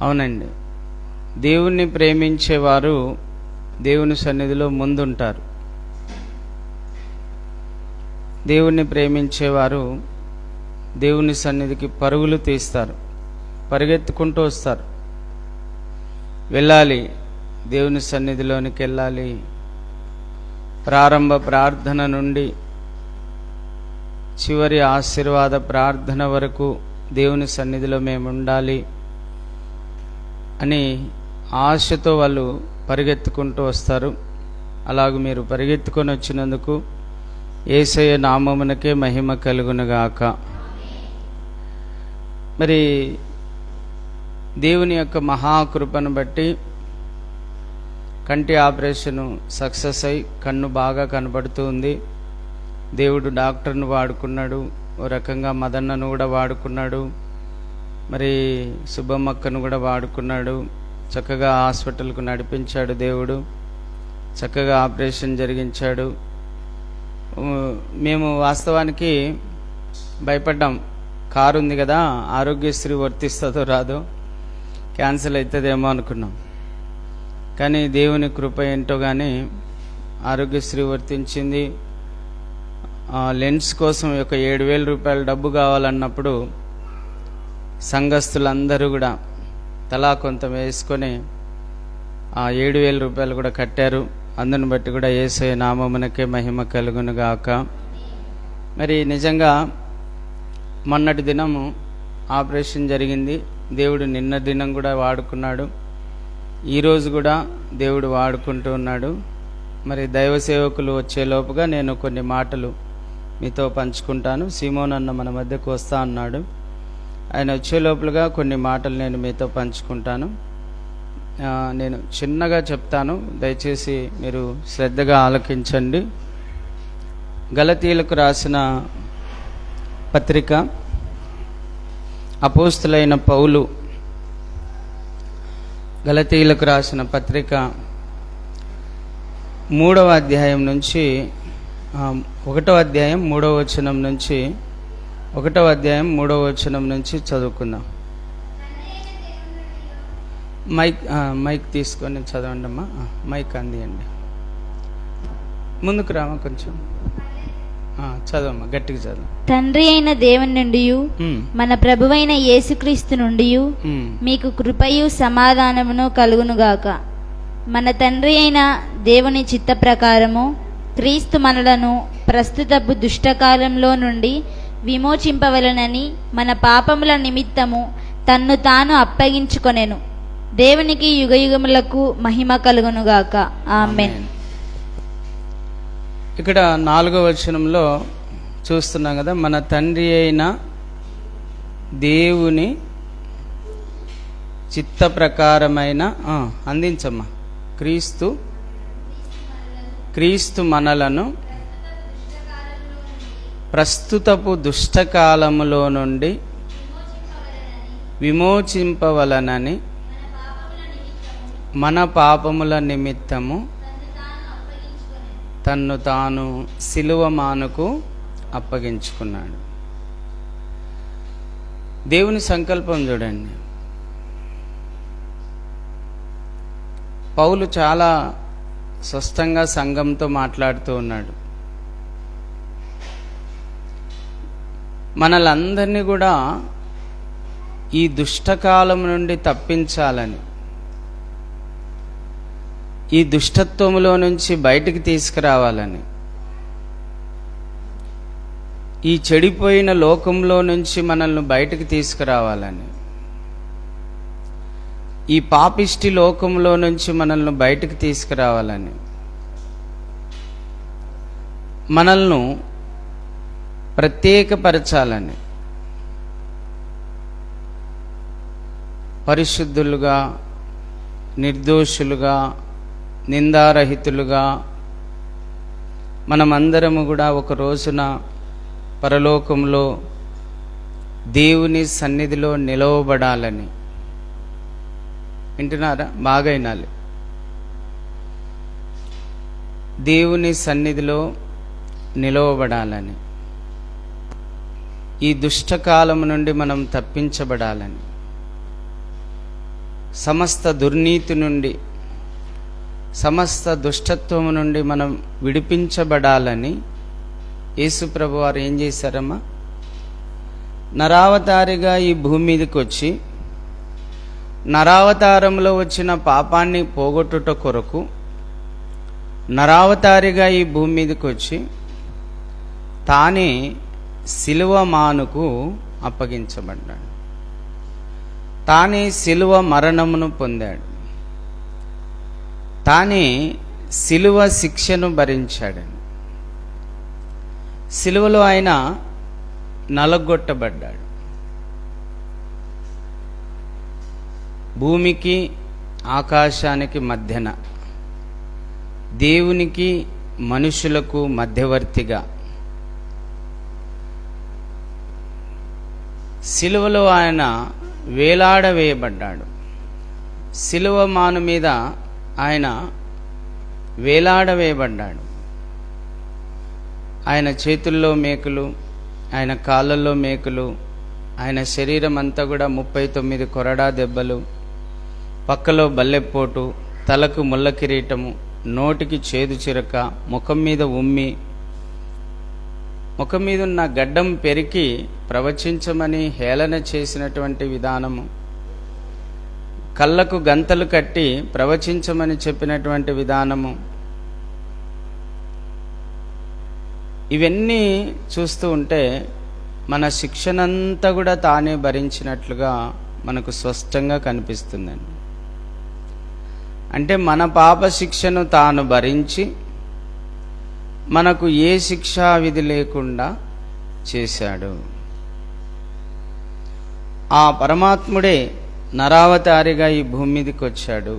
అవునండి, దేవుణ్ణి ప్రేమించేవారు దేవుని సన్నిధిలో ముందుంటారు. దేవుణ్ణి ప్రేమించేవారు దేవుని సన్నిధికి పరుగులు తీస్తారు, పరిగెత్తుకుంటూ వస్తారు. వెళ్ళాలి, దేవుని సన్నిధిలోనికి వెళ్ళాలి. ప్రారంభ ప్రార్థన నుండి చివరి ఆశీర్వాద ప్రార్థన వరకు దేవుని సన్నిధిలో మేము ఉండాలి అని ఆశతో వాళ్ళు పరిగెత్తుకుంటూ వస్తారు. అలాగూ మీరు పరిగెత్తుకొని వచ్చినందుకు యేసయ్య నామమునకే మహిమ కలుగునుగాక. మరి దేవుని యొక్క మహాకృపను బట్టి కంటి ఆపరేషను సక్సెస్ అయి కన్ను బాగా కనబడుతూ ఉంది. దేవుడు డాక్టర్ను వాడుకున్నాడు, ఓ రకంగా మదన్నను కూడా వాడుకున్నాడు, మరి సుబ్బమ్మక్కను కూడా వాడుకున్నాడు. చక్కగా హాస్పిటల్కు నడిపించాడు దేవుడు, చక్కగా ఆపరేషన్ జరిగించాడు. మేము వాస్తవానికి భయపడ్డాం, కారు ఉంది కదా, ఆరోగ్యశ్రీ వర్తిస్తుందో రాదో, క్యాన్సిల్ అవుతుందేమో అనుకున్నాం. కానీ దేవుని కృప ఏంటో కానీ ఆరోగ్యశ్రీ వర్తించింది. లెన్స్ కోసం ఒక 7,000 రూపాయల డబ్బు కావాలన్నప్పుడు సంఘస్థులందరూ కూడా తలా కొంత వేసుకొని ఆ 7,000 రూపాయలు కూడా కట్టారు. అందుని బట్టి కూడా యేసయ్య నామమునకే మహిమ కలుగునుగాక. మరి నిజంగా మొన్నటి దినము ఆపరేషన్ జరిగింది. దేవుడు నిన్న దినం కూడా వాడుకున్నాడు, ఈరోజు కూడా దేవుడు వాడుకుంటూ ఉన్నాడు. మరి దైవ సేవకులు వచ్చేలోపుగా నేను కొన్ని మాటలు మీతో పంచుకుంటాను. సీమోన్ అన్న మన మధ్యకు వస్తా అన్నాడు, ఆయన వచ్చేలోపులుగా కొన్ని మాటలు నేను మీతో పంచుకుంటాను. నేను చిన్నగా చెప్తాను, దయచేసి మీరు శ్రద్ధగా ఆలకించండి. గలతీయులకు రాసిన పత్రిక, అపోస్తులైన పౌలు గలతీయులకు రాసిన పత్రిక 3వ అధ్యాయం నుంచి 1వ అధ్యాయం 3వ వచనం నుంచి 1వ అధ్యాయం 3వ వచనం నుంచి చదువుకుందాం. మైక్ తీసుకొని చదవండి అమ్మా, మైక్ అందియండి. ముందుకు రామా, కొంచెం చదవమ్మా, గట్టిగా చదువు. తండ్రి అయిన దేవుని నుండి మన ప్రభువైన యేసుక్రీస్తు నుండి మీకు కృపయు సమాధానమును కలుగునుగాక. మన తండ్రి అయిన దేవుని చిత్త ప్రకారము క్రీస్తు మనలను ప్రస్తుతపు దుష్టకాలంలో నుండి విమోచింపవలనని మన పాపముల నిమిత్తము తన్ను తాను అప్పగించుకొనెను. దేవునికి యుగయుగములకు మహిమ కలుగునుగాక. ఆమేన్. ఇక్కడ 4వ వచనంలో చూస్తున్నాం కదా, మన తండ్రి అయిన దేవుని చిత్త ప్రకారమైన అందించమ్మా, క్రీస్తు మనలను ప్రస్తుతపు దుష్టకాలములో నుండి విమోచింపవలనని మన పాపముల నిమిత్తము తన్ను తాను సిలువ మానుకు అప్పగించుకున్నాడు. దేవుని సంకల్పం చూడండి. పౌలు చాలా స్పష్టంగా సంఘంతో మాట్లాడుతూ ఉన్నాడు. మనలందరినీ కూడా ఈ దుష్టకాలం నుండి తప్పించాలని, ఈ దుష్టత్వములో నుంచి బయటికి తీసుకురావాలని, ఈ చెడిపోయిన లోకంలో నుంచి మనల్ని బయటికి తీసుకురావాలని, ఈ పాపిష్టి లోకంలో నుంచి మనల్ని బయటికి తీసుకురావాలని, మనల్ని ప్రత్యేకపరచాలని, పరిశుద్ధులుగా, నిర్దోషులుగా, నిందారహితులుగా మనమందరము కూడా ఒక రోజున పరలోకంలో దేవుని సన్నిధిలో నిలవబడాలని. వింటున్నారా? బాగా వినాలి. దేవుని సన్నిధిలో నిలవబడాలని, ఈ దుష్టకాలం నుండి మనం తప్పించబడాలని. సమస్త దుర్నీతి నుండి, సమస్త దుష్టత్వము నుండి మనం విడిపించబడాలని యేసుప్రభు వారు ఏం చేశారమ్మా? నరావతారిగా ఈ భూమి మీదకి వచ్చి నరావతారంలో వచ్చిన పాపాన్ని పోగొట్టుట కొరకు నరావతారిగా ఈ భూమి మీదకి వచ్చి తానే శిలువ మానుకు అప్పగించబడ్డాడు. తానే శిలువ మరణమును పొందాడు. తానే శిలువ శిక్షను భరించాడు. శిలువలో ఆయన నలగొట్టబడ్డాడు. భూమికి ఆకాశానికి మధ్యన, దేవునికి మనుషులకు మధ్యవర్తిగా శిలువలో ఆయన వేలాడవేయబడ్డాడు. శిలువ మాను మీద ఆయన వేలాడవేయబడ్డాడు. ఆయన చేతుల్లో మేకులు, ఆయన కాళ్ళల్లో మేకులు, ఆయన శరీరం అంతా కూడా 39 కొరడా దెబ్బలు, పక్కలో బల్లెపోటు, తలకు ముళ్ళ కిరీటము, నోటికి చేదు చిరక, ముఖం మీద ఉమ్మి, ముఖం మీద ఉన్న గడ్డం పెరికి ప్రవచించమని హేళన చేసినటువంటి విధానము, కళ్ళకు గంతలు కట్టి ప్రవచించమని చెప్పినటువంటి విధానము, ఇవన్నీ చూస్తూ ఉంటే మన శిక్షనంతా కూడా తానే భరించినట్లుగా మనకు స్పష్టంగా కనిపిస్తుందండి. అంటే మన పాప శిక్షను తాను భరించి మనకు ఏ శిక్షా విధి లేకుండా చేశాడు. ఆ పరమాత్ముడే నరావతారిగా ఈ భూమి మీదకి వచ్చాడు.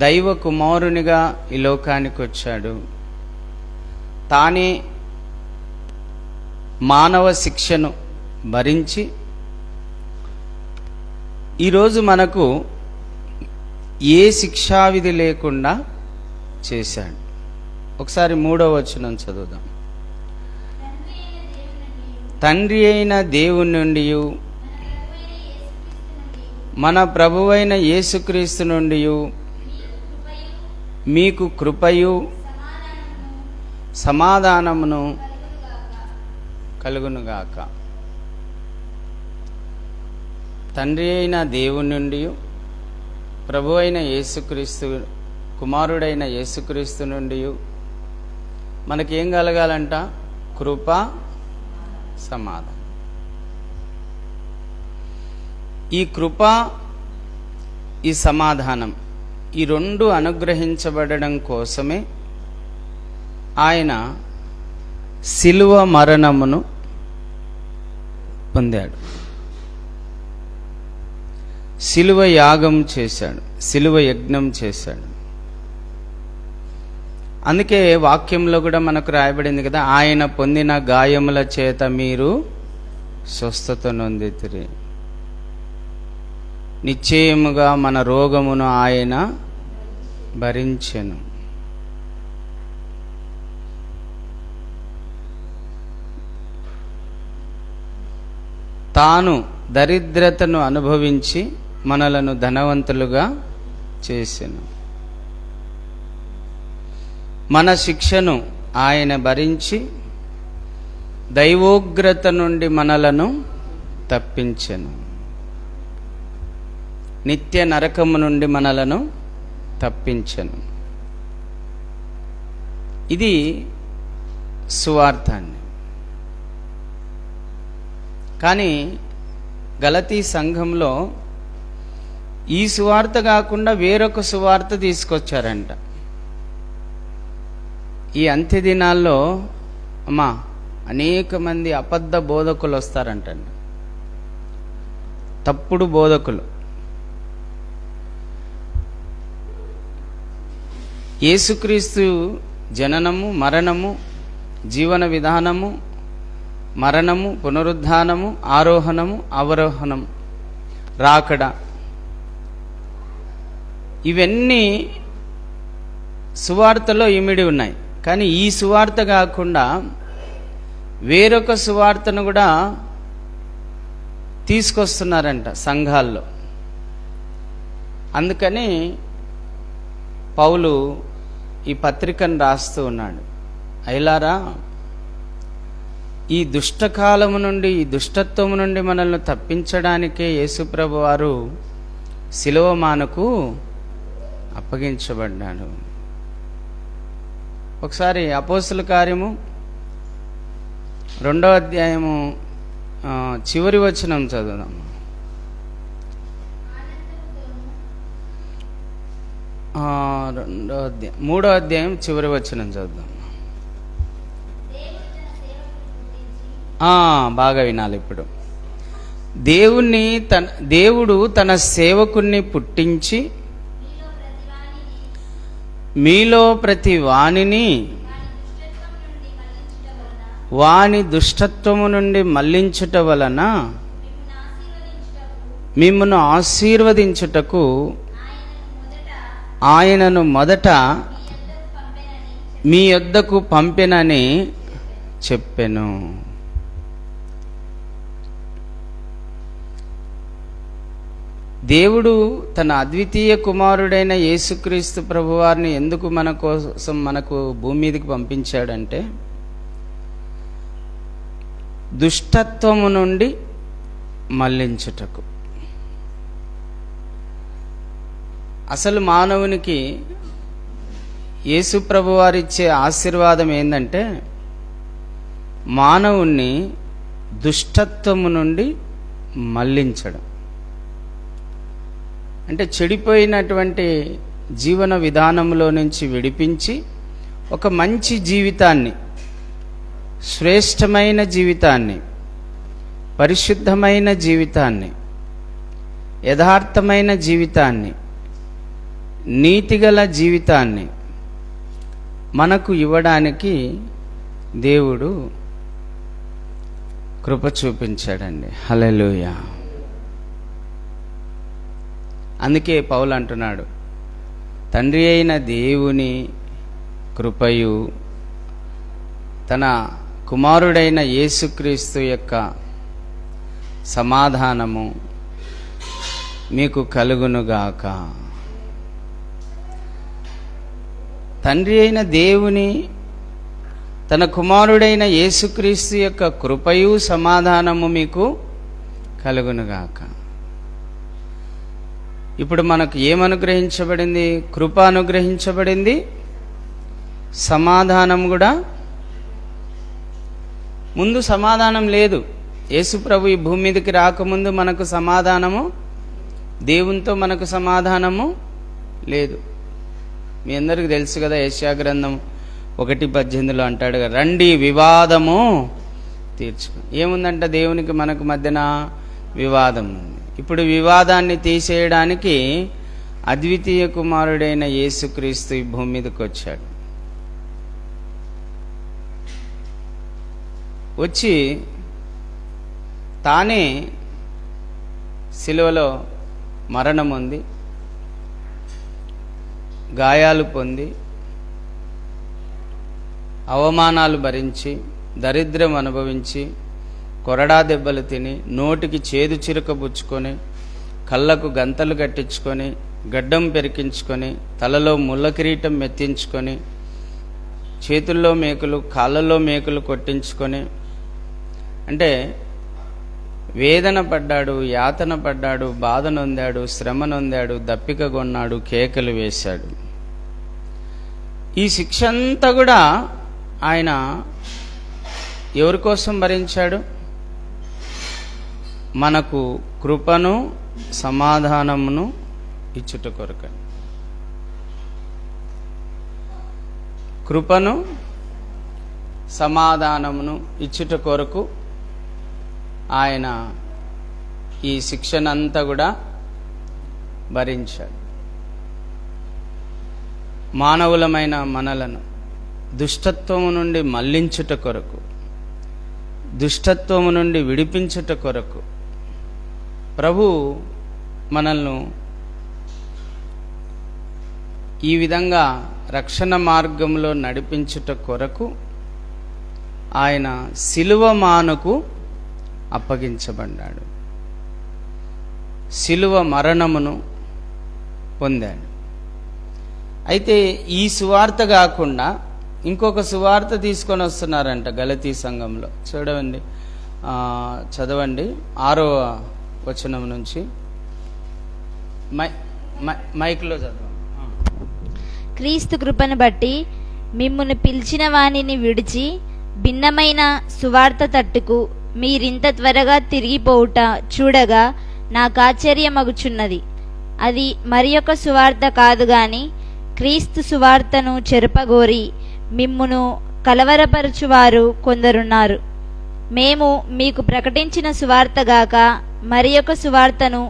దైవ కుమారునిగా ఈ లోకానికి వచ్చాడు. తానే మానవ శిక్షను భరించి ఈరోజు మనకు ఏ శిక్షావిధి లేకుండా చేశాడు. ఒకసారి 3వ వచనం చదువుదాం. తండ్రి అయిన దేవుని నుండి, మన ప్రభువైన యేసుక్రీస్తు నుండి మీకు కృపయు సమాధానమును కలుగునుగాక. తండ్రి అయిన దేవుని నుండి, ప్రభు అయిన యేసుక్రీస్తు, కుమారుడైన యేసుక్రీస్తు నుండి మనకేం కలగాలంట? కృప, సమాధానం. ఈ కృప, ఈ సమాధానం, ఈ రెండు అనుగ్రహించబడడం కోసమే ఆయన శిలువ మరణమును పొందాడు. శిలువ యాగం చేశాడు, శిలువ యజ్ఞం చేశాడు. అందుకే వాక్యంలో కూడా మనకు రాయబడింది కదా, ఆయన పొందిన గాయముల చేత మీరు స్వస్థత నొందితిరి. నిశ్చయముగా మన రోగమును ఆయన భరించెను. తాను దరిద్రతను అనుభవించి మనలను ధనవంతులుగా చేసెను. మన శిక్షను ఆయన భరించి దైవోగ్రత నుండి మనలను తప్పించెను. నిత్య నరకము నుండి మనలను తప్పించెను. ఇది సువార్త. కానీ గలతీ సంఘంలో ఈ సువార్త కాకుండా వేరొక సువార్త తీసుకొచ్చారంట. ఈ అంత్య దినాల్లో అనేక మంది అబద్ధ బోధకులు వస్తారంటండి. తప్పుడు బోధకులు. యేసుక్రీస్తు జననము, మరణము, జీవన విధానము, మరణము, పునరుద్ధానము, ఆరోహణము, అవరోహణం, రాకడ, ఇవన్నీ సువార్తలో ఇమిడి ఉన్నాయి. కానీ ఈ సువార్త కాకుండా వేరొక సువార్తను కూడా తీసుకొస్తున్నారంట సంఘాల్లో. అందుకని పౌలు ఈ పత్రికను రాస్తూ ఉన్నాడు. అయ్యలారా, ఈ దుష్టకాలము నుండి, ఈ దుష్టత్వము నుండి మనల్ని తప్పించడానికే యేసుప్రభు వారు శిలువ మానుకు అప్పగించబడ్డాడు. ఒకసారి అపోస్తుల కార్యము 2వ అధ్యాయము చివరి వచనం చదువుదాం. 3వ అధ్యాయం చివరి వచనం చదువుదాం. బాగా వినాలి ఇప్పుడు. దేవుడు తన సేవకుణ్ణి పుట్టించి మీలో ప్రతి వానిని వాని దుష్టత్వము నుండి మళ్లించుట వలన మిమ్మును ఆశీర్వదించుటకు ఆయనను మొదట మీ యొద్దకు పంపెనని చెప్పెను. దేవుడు తన అద్వితీయ కుమారుడైన యేసుక్రీస్తు ప్రభువారిని ఎందుకు మన కోసం మనకు భూమి మీదకి పంపించాడంటే, దుష్టత్వము నుండి మళ్లించుటకు. అసలు మానవునికి యేసు ప్రభువారిచ్చే ఆశీర్వాదం ఏంటంటే, మానవుణ్ణి దుష్టత్వము నుండి మళ్లించడం. అంటే చెడిపోయినటువంటి జీవన విధానంలో నుంచి విడిపించి ఒక మంచి జీవితాన్ని, శ్రేష్టమైన జీవితాన్ని, పరిశుద్ధమైన జీవితాన్ని, యథార్థమైన జీవితాన్ని, నీతిగల జీవితాన్ని మనకు ఇవ్వడానికి దేవుడు కృప చూపించాడండి. హల్లెలూయా. అందుకే పౌలు అంటున్నాడు, తండ్రి అయిన దేవుని కృపయు తన కుమారుడైన యేసుక్రీస్తు యొక్క సమాధానము మీకు కలుగునుగాక. తండ్రి అయిన దేవుని, తన కుమారుడైన యేసుక్రీస్తు యొక్క కృపయు సమాధానము మీకు కలుగునుగాక. ఇప్పుడు మనకు ఏమనుగ్రహించబడింది? కృప అనుగ్రహించబడింది, సమాధానం కూడా. ముందు సమాధానం లేదు. యేసు ప్రభు ఈ భూమి మీదకి రాకముందు మనకు సమాధానము, దేవునితో మనకు సమాధానము లేదు. మీ అందరికీ తెలుసు కదా, యెషయా గ్రంథం 1:18 అంటాడు కదా, రండి వివాదము తీర్చుకో. ఏముందంట? దేవునికి మనకు మధ్యన వివాదం ఉంది. ఇప్పుడు వివాదాన్ని తీసేయడానికి అద్వితీయ కుమారుడైన యేసుక్రీస్తు ఈ భూమి మీదకి వచ్చాడు. వచ్చి తానే శిలువలో మరణం పొంది, గాయాలు పొంది, అవమానాలు భరించి, దరిద్రం అనుభవించి, కొరడా దెబ్బలు తిని, నోటికి చేదు చిరుక పుచ్చుకొని, కళ్ళకు గంతలు కట్టించుకొని, గడ్డం పెరికించుకొని, తలలో ముళ్ళ కిరీటం మెత్తించుకొని, చేతుల్లో మేకులు, కాళ్ళల్లో మేకులు కొట్టించుకొని, అంటే వేదన పడ్డాడు, యాతన పడ్డాడు, బాధ నొందాడు, శ్రమ నొందాడు, దప్పిక కొన్నాడు, కేకలు వేశాడు. ఈ శిక్ష అంతా కూడా ఆయన ఎవరి కోసం భరించాడు? మనకు కృపను సమాధానమును ఇచ్చుట కొరకని. కృపను సమాధానమును ఇచ్చుట కొరకు ఆయన ఈ శిక్షనంతా కూడా భరించాడు. మానవులమైన మనలను దుష్టత్వము నుండి మళ్లించుట కొరకు, దుష్టత్వము నుండి విడిపించుట కొరకు ప్రభు మనల్ని ఈ విధంగా రక్షణ మార్గంలో నడిపించుట కొరకు ఆయన శిలువ మానుకు అప్పగించబడ్డాడు. శిలువ మరణమును పొందాడు. అయితే ఈ సువార్త కాకుండా ఇంకొక సువార్త తీసుకొని వస్తున్నారంట గలతీ సంఘంలో. చూడండి, చదవండి 6వ వచనం నుంచి. మైక్లో చదవండి. క్రీస్తు కృపను బట్టి మిమ్మును పిలిచిన వానిని విడిచి భిన్నమైన సువార్త తట్టుకు మీరింత త్వరగా తిరిగిపోవుట చూడగా నాకు ఆశ్చర్యమగుచున్నది. అది మరి ఒక సువార్త కాదు గాని క్రీస్తు సువార్తను చెరపగోరి మిమ్మును కలవరపరచువారు కొందరున్నారు. మేము మీకు ప్రకటించిన సువార్త గాక మరి ఒక సువార్తను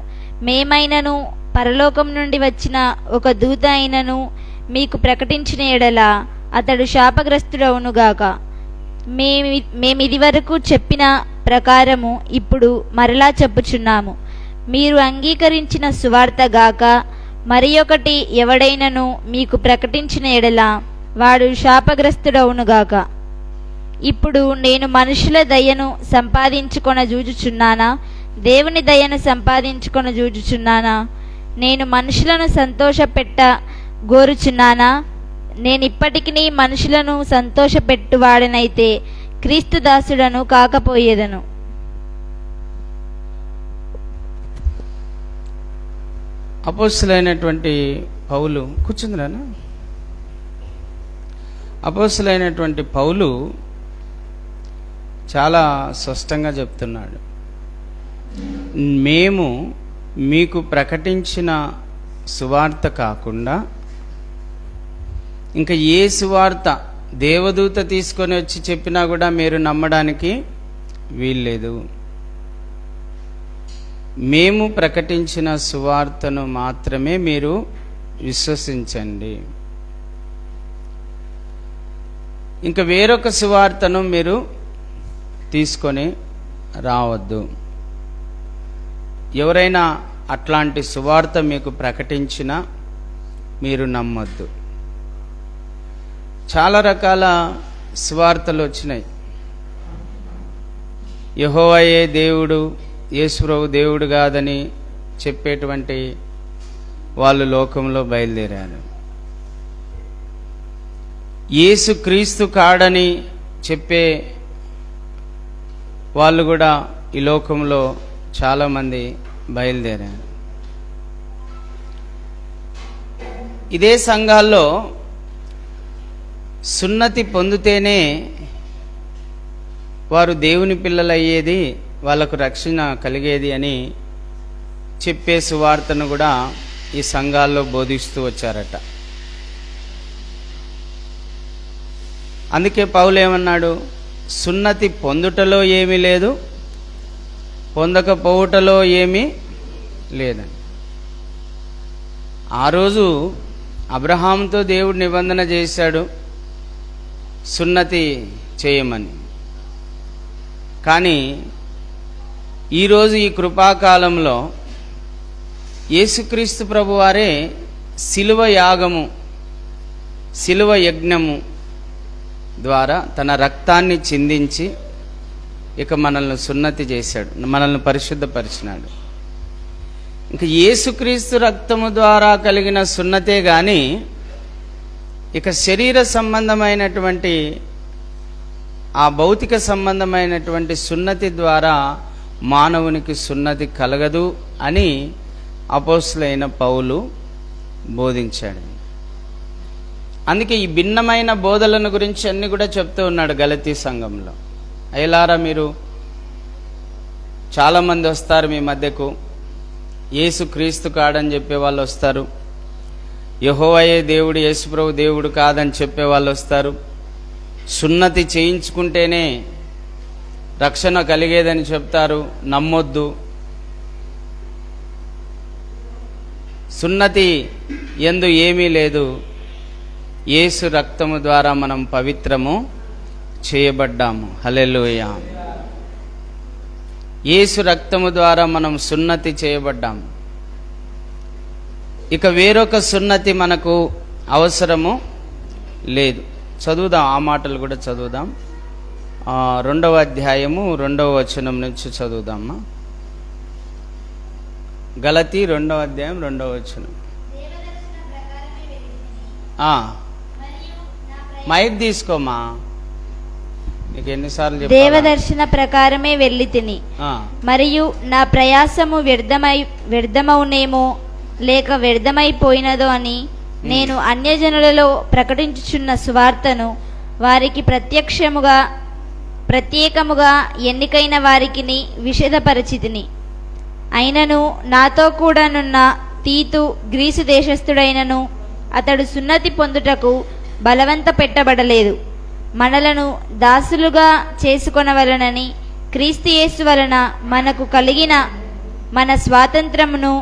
మేమైనను పరలోకం నుండి వచ్చిన ఒక దూత అయినను మీకు ప్రకటించిన ఎడల అతడు శాపగ్రస్తుడవునుగాక. మేమిదివరకు చెప్పిన ప్రకారము ఇప్పుడు మరలా చెప్పుచున్నాము. మీరు అంగీకరించిన సువార్త గాక మరి ఒకటి ఎవడైనను మీకు ప్రకటించిన ఎడల వాడు శాపగ్రస్తుడవునుగాక. ఇప్పుడు నేను మనుషుల దయను సంపాదించుకొన జూజుచున్నానా, దేవుని దయను సంపాదించుకొన జూజుచున్నానా? నేను మనుషులను సంతోషపెట్ట గోరుచున్నానా? నేనిప్పటికీ మనుషులను సంతోషపెట్టువాడనైతే క్రీస్తు దాసుడను కాకపోయేదను. అపోస్తలుడైనటువంటి పౌలు కూర్చుందిరానా? అపోస్తలుడైనటువంటి పౌలు చాలా స్పష్టంగా చెప్తున్నాడు, మేము మీకు ప్రకటించిన సువార్త కాకుండా ఇంకా ఏ సువార్త దేవదూత తీసుకొని వచ్చి చెప్పినా కూడా మీరు నమ్మడానికి వీల్లేదు. మేము ప్రకటించిన సువార్తను మాత్రమే మీరు విశ్వసించండి. ఇంకా వేరొక సువార్తను మీరు తీసుకొని రావద్దు. ఎవరైనా అట్లాంటి సువార్త మీకు ప్రకటించినా మీరు నమ్మొద్దు. చాలా రకాల సువార్తలు వచ్చినాయి. యెహోవాయే దేవుడు, యేసుప్రభు దేవుడు కాదని చెప్పేటువంటి వాళ్ళు లోకంలో బయలుదేరారు. యేసు క్రీస్తు కాడని చెప్పే వాళ్ళు కూడా ఈ లోకంలో చాలామంది బయలుదేరారు. ఇదే సంఘాల్లో సున్నతి పొందితేనే వారు దేవుని పిల్లలయ్యేది, వాళ్ళకు రక్షణ కలిగేది అని చెప్పే సువార్తను కూడా ఈ సంఘాల్లో బోధిస్తూ వచ్చారట. అందుకే పౌలు ఏమన్నాడు, సున్నతి పొందుటలో ఏమీ లేదు, పొందకపోవుటలో ఏమీ లేదని. ఆ రోజు అబ్రహాముతో దేవుడు నిబంధన చేశాడు సున్నతి చేయమని. కానీ ఈరోజు ఈ కృపాకాలంలో యేసుక్రీస్తు ప్రభువారే శిలువ యాగము, శిలువ యజ్ఞము ద్వారా తన రక్తాన్ని చిందించి ఇక మనల్ని సున్నతి చేశాడు, మనల్ని పరిశుద్ధపరిచినాడు. ఇంకా యేసుక్రీస్తు రక్తము ద్వారా కలిగిన సున్నతే కానీ ఇక శరీర సంబంధమైనటువంటి ఆ భౌతిక సంబంధమైనటువంటి సున్నతి ద్వారా మానవునికి సున్నతి కలగదు అని అపోస్తలుడైన పౌలు బోధించాడు. అందుకే ఈ భిన్నమైన బోధలను గురించి అన్ని కూడా చెప్తూ ఉన్నాడు గలతీ సంఘంలో. అయ్యలారా, మీరు చాలామంది వస్తారు మీ మధ్యకు, యేసు క్రీస్తు కాడని చెప్పే వాళ్ళు వస్తారు, యెహోవాయే దేవుడు యేసుప్రభు దేవుడు కాదని చెప్పే వాళ్ళు వస్తారు, సున్నతి చేయించుకుంటేనే రక్షణ కలిగేదని చెప్తారు, నమ్మొద్దు, సున్నతి యందు ఏమీ లేదు, యేసు రక్తము ద్వారా మనం పవిత్రము చేయబడ్డాము. హల్లెలూయా. యేసు రక్తము ద్వారా మనం సున్నతి చేయబడ్డాము. ఇక వేరొక సున్నతి మనకు అవసరము లేదు. చదువుదాం, ఆ మాటలు కూడా చదువుదాం. 2వ అధ్యాయము 2వ వచనం నుంచి చదువుదామా. గలతీ 2వ అధ్యాయం 2వ వచనం. మైక్ తీసుకోమా, నీకు ఎన్నిసార్లు చెప్పాలా? దేవదర్శన ప్రకారమే వెళ్ళి తిని, మరియు నా ప్రయాసము వ్యర్థమవునేమో లేక వ్యర్థమైపోయినదో అని నేను అన్యజనులలో ప్రకటించుచున్న సువార్తను వారికి ప్రత్యేకముగా ఎన్నికైన వారికిని విషదపరచితిని. అయినను నాతో కూడానున్న తీతు గ్రీసు దేశస్థుడైనను అతడు సున్నతి పొందుటకు బలవంత పెట్టబడలేదు. మనలను దాసులుగా చేసుకొనవలనని క్రీస్తు యేసు వలన మనకు కలిగిన మన స్వాతంత్రమును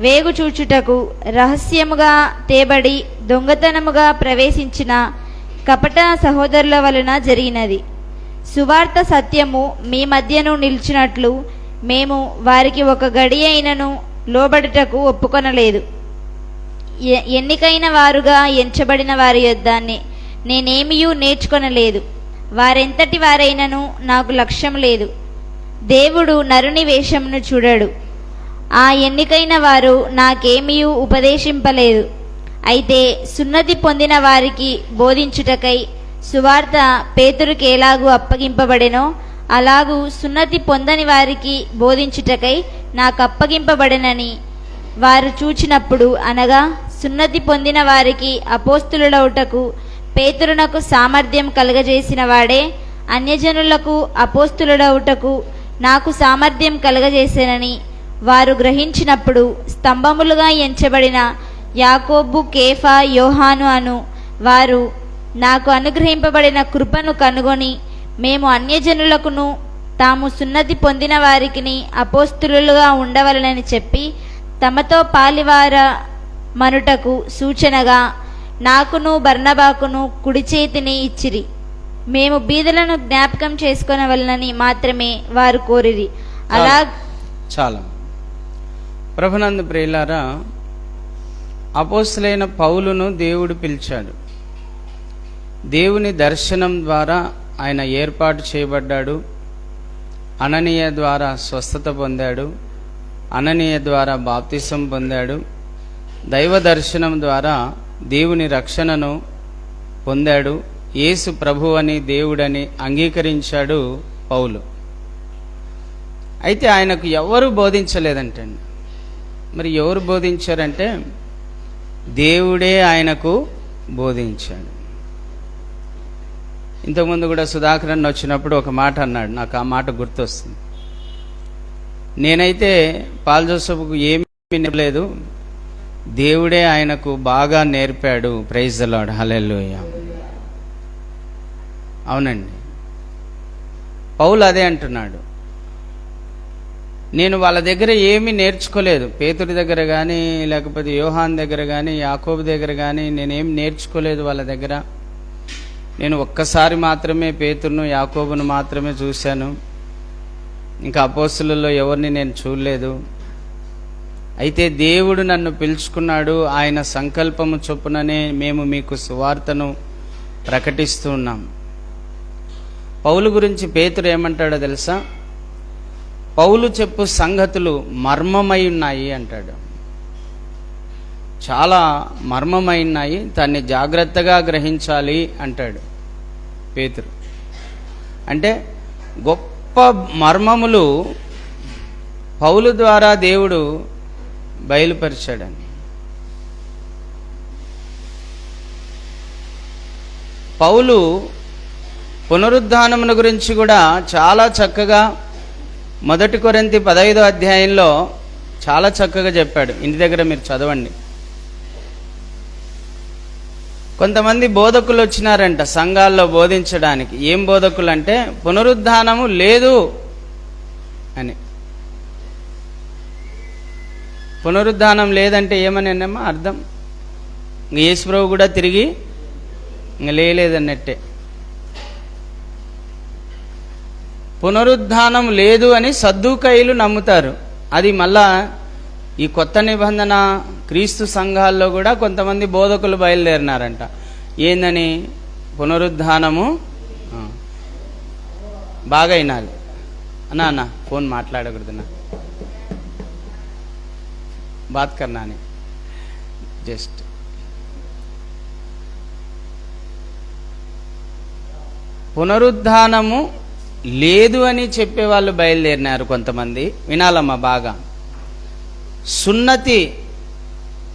వేగుచూచుటకు రహస్యముగా తేబడి దొంగతనముగా ప్రవేశించిన కపట సహోదరుల వలన జరిగినది. సువార్త సత్యము మీ మధ్యను నిలిచినట్లు మేము వారికి ఒక గడి అయినను లోబడుటకు ఒప్పుకొనలేదు. ఎన్నికైన వారుగా ఎంచబడిన వారి యొద్దాన్ని నేనేమియూ నేర్చుకొనలేదు. వారెంతటి వారైనను నాకు లక్ష్యం లేదు. దేవుడు నరుని వేషమును చూడడు. ఆ ఎన్నికైన వారు నాకేమియూ ఉపదేశింపలేదు. అయితే సున్నతి పొందిన వారికి బోధించుటకై సువార్త పేతురుకి ఎలాగూ అప్పగింపబడెనో అలాగూ సున్నతి పొందని వారికి బోధించుటకై నాకు అప్పగింపబడెనని వారు చూచినప్పుడు, అనగా సున్నతి పొందిన వారికి అపోస్తులుడవుటకు పేతురునకు సామర్థ్యం కలుగజేసిన వాడే అన్యజనులకు అపోస్తులుడవుటకు నాకు సామర్థ్యం కలుగజేసేనని వారు గ్రహించినప్పుడు, స్తంభములుగా ఎంచబడిన యాకోబు, కేఫా, యోహాను అను వారు నాకు అనుగ్రహింపబడిన కృపను కనుగొని, మేము అన్యజనులకును తాము సున్నతి పొందిన వారికిని అపోస్తులుగా ఉండవలనని చెప్పి తమతో పాలివార మనుటకు సూచనగా నాకును బర్నబాకును కుడి చేతిని ఇచ్చిరి. మేము బీదలను జ్ఞాపకం చేసుకొనవలనని మాత్రమే వారు కోరిరి. అలా చాలా ప్రభునందు ప్రియులారా, అపోస్తలులైన పౌలును దేవుడు పిలిచాడు. దేవుని దర్శనం ద్వారా ఆయన ఏర్పాటు చేయబడ్డాడు. అననీయ ద్వారా స్వస్థత పొందాడు. అననీయ ద్వారా బాప్తిసం పొందాడు. దైవ దర్శనం ద్వారా దేవుని రక్షణను పొందాడు. యేసు ప్రభువని దేవుడని అంగీకరించాడు పౌలు. అయితే ఆయనకు ఎవరు బోధించలేదంటండి. మరి ఎవరు బోధించారంటే దేవుడే ఆయనకు బోధించాడు. ఇంతకుముందు కూడా సుధాకర్ అన్న వచ్చినప్పుడు ఒక మాట అన్నాడు, నాకు ఆ మాట గుర్తొస్తుంది. నేనైతే పాల్ జోసెఫ్కు ఏమీ నేర్పలేదు, దేవుడే ఆయనకు బాగా నేర్పాడు. ప్రైజ్ ది లార్డ్, హల్లెలూయా. అవునండి, పౌలు అదే అంటున్నాడు. నేను వాళ్ళ దగ్గర ఏమీ నేర్చుకోలేదు. పేతుడి దగ్గర కానీ, లేకపోతే యోహాన్ దగ్గర కానీ, యాకోబు దగ్గర కానీ నేనేం నేర్చుకోలేదు వాళ్ళ దగ్గర. నేను ఒక్కసారి మాత్రమే పేతురును, యాకోబును మాత్రమే చూశాను. ఇంకా అపోస్తలుల్లో ఎవరిని నేను చూడలేదు. అయితే దేవుడు నన్ను పిలుచుకున్నాడు. ఆయన సంకల్పము చొప్పుననే మేము మీకు సువార్తను ప్రకటిస్తూ ఉన్నాం. పౌలు గురించి పేతురు ఏమంటాడో తెలుసా? పౌలు చెప్పు సంగతులు మర్మమై ఉన్నాయి అంటాడు. చాలా మర్మమై ఉన్నాయి, దాన్ని జాగ్రత్తగా గ్రహించాలి అంటాడు పేతురు. అంటే గొప్ప మర్మములు పౌలు ద్వారా దేవుడు బయలుపరిచాడని. పౌలు పునరుద్ధానమును గురించి కూడా చాలా చక్కగా 1 కొరింథీ 15వ అధ్యాయంలో చాలా చక్కగా చెప్పాడు. ఇంటి దగ్గర మీరు చదవండి. కొంతమంది బోధకులు వచ్చినారంట సంఘాల్లో బోధించడానికి. ఏం బోధకులు అంటే పునరుద్ధానము లేదు అని. పునరుద్ధానం లేదంటే ఏమని అన్నమ్మా అర్థం? యేసుప్రభు కూడా తిరిగి లేదన్నట్టే. పునరుద్ధానం లేదు అని సద్దూకయ్యులు నమ్ముతారు. అది మళ్ళా ఈ కొత్త నిబంధన క్రీస్తు సంఘాల్లో కూడా కొంతమంది బోధకులు బయలుదేరినారంట. ఏందని? పునరుద్ధానము బాగా అయినాలి అన్న ఫోన్ మాట్లాడకూడదున్నా, బాత్ కర్నా అని జస్ట్ పునరుద్ధానము లేదు అని చెప్పేవాళ్ళు బయలుదేరినారు కొంతమంది. వినాలమ్మా బాగా. సున్నతి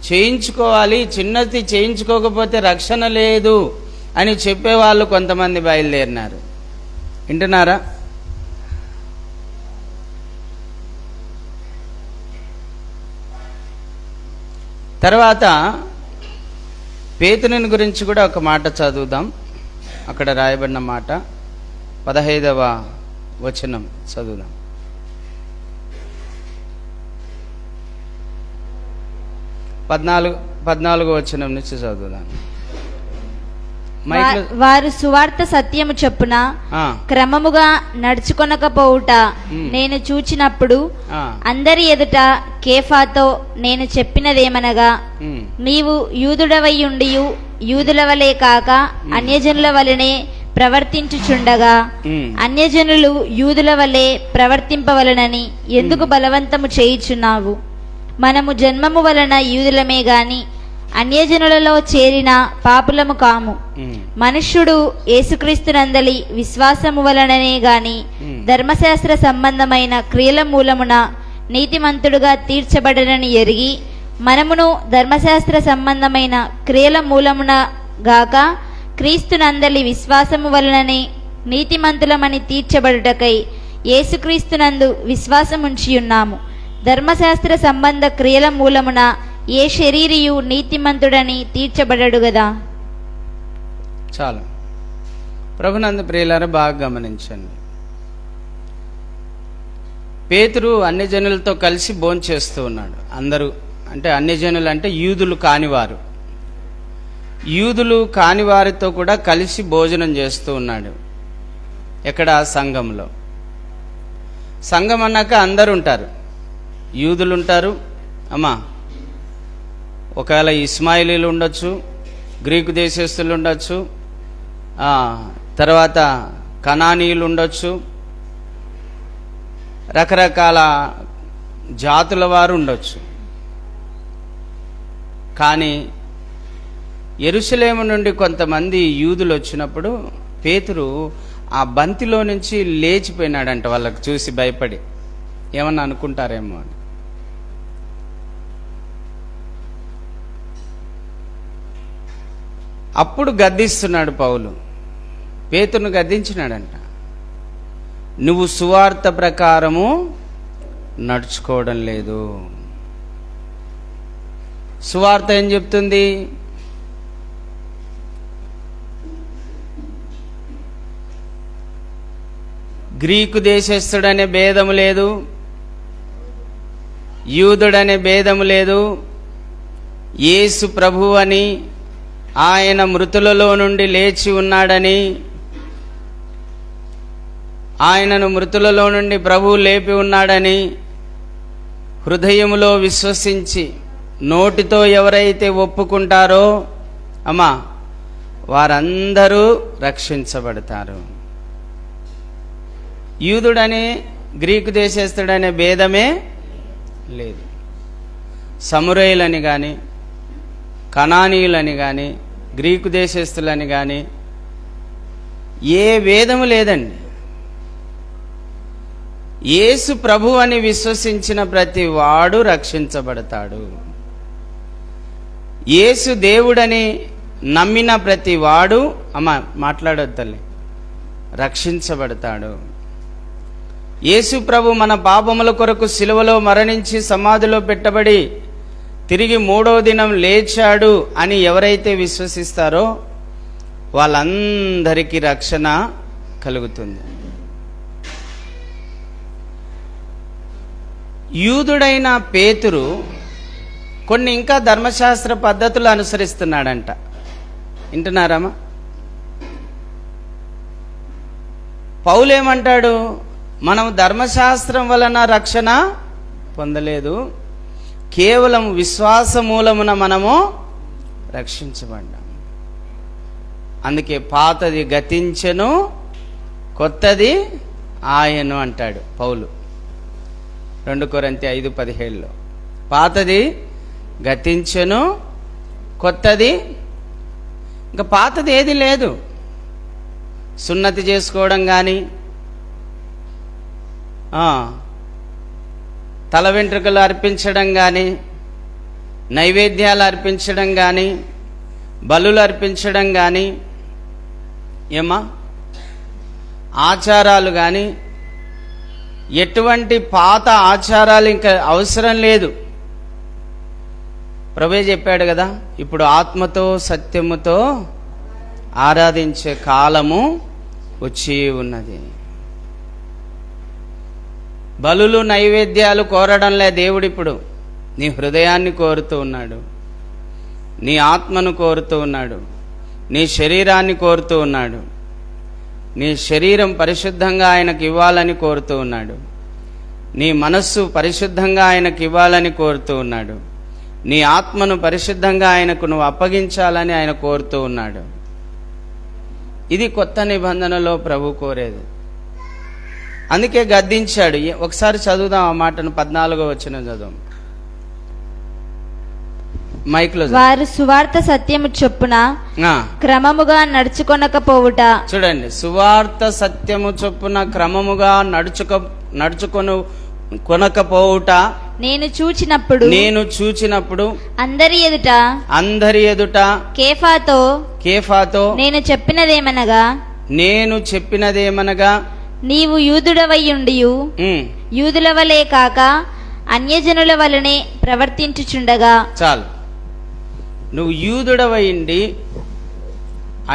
చేయించుకోవాలి, చిన్నతి చేయించుకోకపోతే రక్షణ లేదు అని చెప్పేవాళ్ళు కొంతమంది బయలుదేరినారు. వింటున్నారా? తర్వాత పేతురుని గురించి కూడా ఒక మాట చదువుదాం. అక్కడ రాయబడిన మాట 15వ వచనం చదువుదాం. 14వ వచనం నుంచి చదువుదాం. వారు సువార్త సత్యము చొప్పున క్రమముగా నడుచుకొనకపోవుట నేను చూచినప్పుడు అందరి ఎదుట కేఫాతో నేను చెప్పినదేమనగా, నీవు యూదుడవైయుండియు యూదుల వలె కాక అన్యజనుల వలనే ప్రవర్తించుచుండగా అన్యజనులు యూదుల వలె ప్రవర్తింపవలనని ఎందుకు బలవంతము చేయుచున్నావు? మనము జన్మము వలన యూదులమే గాని అన్యజనులలో చేరిన పాపులము కాము. మనుష్యుడు యేసుక్రీస్తునందలి విశ్వాసము వలననే గాని ధర్మశాస్త్ర సంబంధమైన క్రియల మూలమున నీతిమంతుడుగా తీర్చబడనని ఎరిగి, మనమును ధర్మశాస్త్ర సంబంధమైన క్రియల మూలమున గాక క్రీస్తునందలి విశ్వాసము వలననే నీతిమంతులమని తీర్చబడుటకై యేసుక్రీస్తునందు విశ్వాసముంచియున్నాము. ధర్మశాస్త్ర సంబంధ క్రియల మూలమున ఏ శరీరియు నీతిమంతుడని తీర్చబడడు గదా. చాలు. ప్రభునందు ప్రియులారా బాగా గమనించండి. పేతురు అన్ని జనులతో కలిసి భోంచేస్తూ ఉన్నాడు. అందరూ అంటే అన్ని జనులు అంటే యూదులు కానివారు, యూదులు కాని వారితో కూడా కలిసి భోజనం చేస్తూ ఉన్నాడు. ఎక్కడ? సంఘంలో. సంఘం అన్నాక అందరు ఉంటారు. యూదులు ఉంటారు అమ్మా, ఒకవేళ ఇస్మాయిలీలు ఉండొచ్చు, గ్రీకు దేశస్తులు ఉండొచ్చు, తర్వాత కనానీయులు ఉండొచ్చు, రకరకాల జాతుల వారు ఉండొచ్చు. కానీ యెరూషలేము నుండి కొంతమంది యూదులు వచ్చినప్పుడు పేతురు ఆ బంతిలో నుంచి లేచిపోయినాడంట. వాళ్ళకు చూసి భయపడి ఏమన్నా అనుకుంటారేమో అని. అప్పుడు గద్దిస్తున్నాడు పౌలు. పేతురును గద్దించినాడంట. నువ్వు సువార్త ప్రకారము నడుచుకోవడం లేదు. సువార్త ఏం చెప్తుంది? గ్రీకు దేశస్థుడనే భేదము లేదు, యూదుడనే భేదము లేదు. యేసు ప్రభువు అని, ఆయన మృతులలో నుండి లేచి ఉన్నాడని, ఆయనను మృతులలో నుండి ప్రభువు లేపి ఉన్నాడని హృదయములో విశ్వసించి నోటితో ఎవరైతే ఒప్పుకుంటారో అమ్మా వారందరూ రక్షించబడతారు. యూదుడని గ్రీకు దేశస్థుడనే భేదమే లేదు. సమరయులని కానీ, కనానీయులని కానీ, గ్రీకు దేశస్థులని కానీ ఏ భేదము లేదండి. యేసు ప్రభు అని విశ్వసించిన ప్రతి వాడు రక్షించబడతాడు. యేసు దేవుడని నమ్మిన ప్రతి వాడు మాట్లాడొద్దు తల్లి, రక్షించబడతాడు. యేసు ప్రభు మన పాపముల కొరకు సిలువలో మరణించి సమాధిలో పెట్టబడి తిరిగి 3వ దినం లేచాడు అని ఎవరైతే విశ్వసిస్తారో వాళ్ళందరికీ రక్షణ కలుగుతుంది. యూదుడైన పేతురు కొన్ని ఇంకా ధర్మశాస్త్ర పద్ధతులు అనుసరిస్తున్నాడంట. వింటున్నారమ్మా? పౌలేమంటాడు? మనం ధర్మశాస్త్రం వలన రక్షణ పొందలేదు, కేవలం విశ్వాస మూలమున మనము రక్షించబడ్డాం. అందుకే పాతది గతించెను, కొత్తది ఆయను అంటాడు పౌలు 2 కొరింథీ 5:17. పాతది గతించెను, కొత్తది ఇంకా పాతది ఏది లేదు. సున్నతి చేసుకోవడం కానీ, తల వెంట్రుకలు అర్పించడం కానీ, నైవేద్యాలు అర్పించడం కానీ, బలులు అర్పించడం కానీ, ఆచారాలు కానీ, ఎటువంటి పాత ఆచారాలు ఇంకా అవసరం లేదు. ప్రభువే చెప్పాడు కదా, ఇప్పుడు ఆత్మతో సత్యముతో ఆరాధించే కాలము వచ్చి ఉన్నది. బలులు నైవేద్యాలు కోరడంలే దేవుడు, ఇప్పుడు నీ హృదయాన్ని కోరుతూ ఉన్నాడు, నీ ఆత్మను కోరుతూ ఉన్నాడు, నీ శరీరాన్ని కోరుతూ ఉన్నాడు. నీ శరీరం పరిశుద్ధంగా ఆయనకు ఇవ్వాలని కోరుతూ ఉన్నాడు. నీ మనస్సు పరిశుద్ధంగా ఆయనకు ఇవ్వాలని కోరుతూ ఉన్నాడు. నీ ఆత్మను పరిశుద్ధంగా ఆయనకు నువ్వు అప్పగించాలని ఆయన కోరుతూ ఉన్నాడు. ఇది కొత్త నిబంధనలో ప్రభు కోరేది. అందుకే గద్దించాడు. ఒకసారి చదువుదాం ఆ మాటను, 14వ వచనం చదువు మైక్లో. వారు సువార్త సత్యము చొప్పున క్రమముగా నడుచుకొనకపోవుట. చూడండి, సువార్త సత్యము చొప్పున క్రమముగా కొనకపోవుట నేను చూచినప్పుడు అందరి ఎదుట కేఫాతో నేను చెప్పినదేమనగా నీవు యూదుడవైయుండియు యూదుల వలె కాక అన్యజనుల వలనే ప్రవర్తించుచుండగా. చాలు, నువ్వు యూదుడవైండి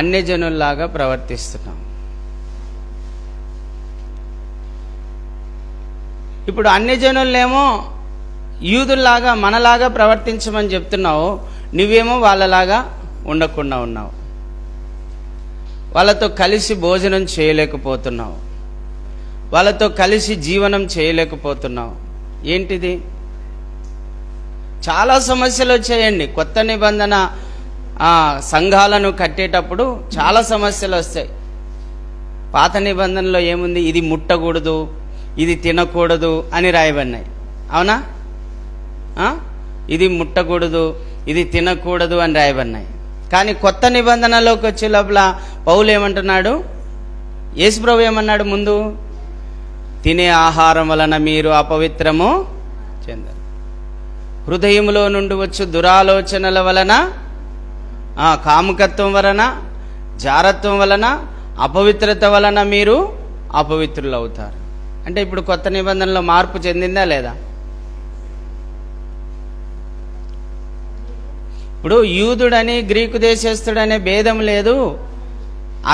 అన్యజనుల్లాగా ప్రవర్తిస్తున్నావు. ఇప్పుడు అన్యజనులేమో యూదుల్లాగా మనలాగా ప్రవర్తించమని చెప్తున్నావు, నువ్వేమో వాళ్ళలాగా ఉండకుండా ఉన్నావు. వాళ్ళతో కలిసి భోజనం చేయలేకపోతున్నావు, వాళ్ళతో కలిసి జీవనం చేయలేకపోతున్నావు. ఏంటిది? చాలా సమస్యలు వచ్చాయండి. కొత్త నిబంధన సంఘాలను కట్టేటప్పుడు చాలా సమస్యలు వస్తాయి. పాత నిబంధనలో ఏముంది? ఇది ముట్టకూడదు, ఇది తినకూడదు అని రాయబడినాయి, అవునా? ఇది ముట్టకూడదు, ఇది తినకూడదు అని రాయబడినాయి. కానీ కొత్త నిబంధనలోకి వచ్చే లోపల పౌలు ఏమంటున్నాడు? యేసుప్రభు ఏమన్నాడు? ముందు తినే ఆహారం వలన మీరు అపవిత్రము చెందరు, హృదయములో నుండి వచ్చు దురాలోచనల వలన, కాముకత్వం వలన, జారత్వం వలన, అపవిత్రత వలన మీరు అపవిత్రులు అవుతారు. అంటే ఇప్పుడు కొత్త నిబంధనలో మార్పు చెందిందా లేదా? ఇప్పుడు యూదుడని గ్రీకు దేశస్థుడనే భేదం లేదు,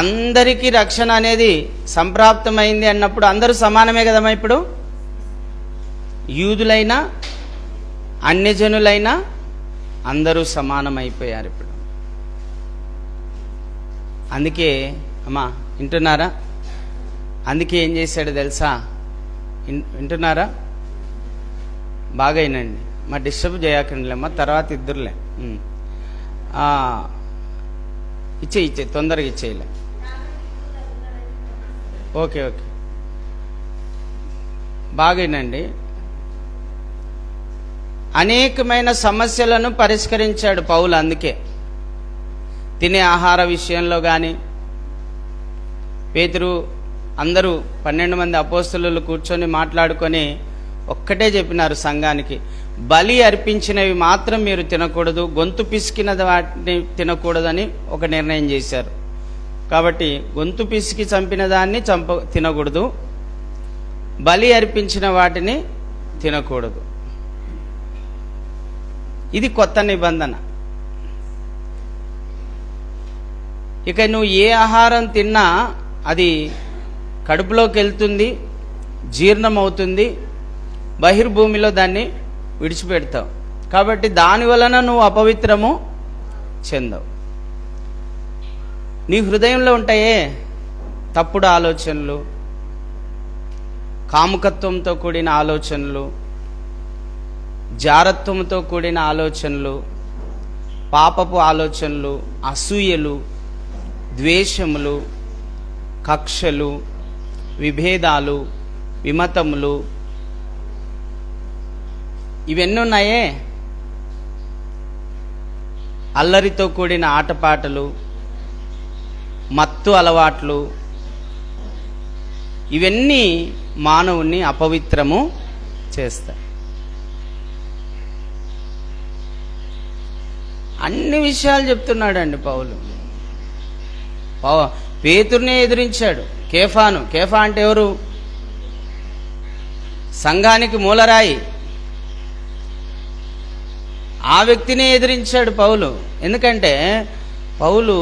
అందరికీ రక్షణ అనేది సంప్రాప్తమైంది అన్నప్పుడు అందరూ సమానమే కదమ్మా. ఇప్పుడు యూదులైనా అన్యజనులైనా అందరూ సమానమైపోయారు ఇప్పుడు. అందుకే అమ్మా, వింటున్నారా? అందుకే ఏం చేశాడు తెలుసా? వింటున్నారా? బాగా వినండి, మా డిస్టర్బ్ చేయకండిలేమ్మా, తర్వాత ఇద్దరులే. ఇచ్చే తొందరగా ఇచ్చేయలే. ఓకే, బాగా వినండి. అనేకమైన సమస్యలను పరిష్కరించాడు పౌలు. అందుకే తినే ఆహార విషయంలో కానీ, పేతురు అందరూ 12 మంది అపోస్తలులు కూర్చొని మాట్లాడుకొని ఒక్కటే చెప్పినారు సంఘానికి, బలి అర్పించినవి మాత్రం మీరు తినకూడదు, గొంతు పిసికిన వాటిని తినకూడదని ఒక నిర్ణయం చేశారు. కాబట్టి గొంతు పిసికి చంపిన దాన్ని తినకూడదు, బలి అర్పించిన వాటిని తినకూడదు. ఇది కొత్త నిబంధన. ఇక నువ్వు ఏ ఆహారం తిన్నా అది కడుపులోకి వెళ్తుంది, జీర్ణమవుతుంది, బహిర్భూమిలో దాన్ని విడిచిపెడతావు. కాబట్టి దాని వలన నువ్వు అపవిత్రము చెందవు. నీ హృదయంలో ఉంటాయే తప్పుడు ఆలోచనలు, కాముకత్వంతో కూడిన ఆలోచనలు, జారత్వంతో కూడిన ఆలోచనలు, పాపపు ఆలోచనలు, అసూయలు, ద్వేషములు, కక్షలు, విభేదాలు, విమతములు, ఇవన్నీ ఉన్నాయే. అల్లరితో కూడిన ఆటపాటలు, మత్తు అలవాట్లు, ఇవన్నీ మానవుణ్ణి అపవిత్రము చేస్తాయి. అన్ని విషయాలు చెప్తున్నాడండి పౌలు. పేతురునే ఎదిరించాడు. కేఫా అంటే ఎవరు? సంఘానికి మూలరాయి. ఆ వ్యక్తినే ఎదిరించాడు పౌలు. ఎందుకంటే పౌలు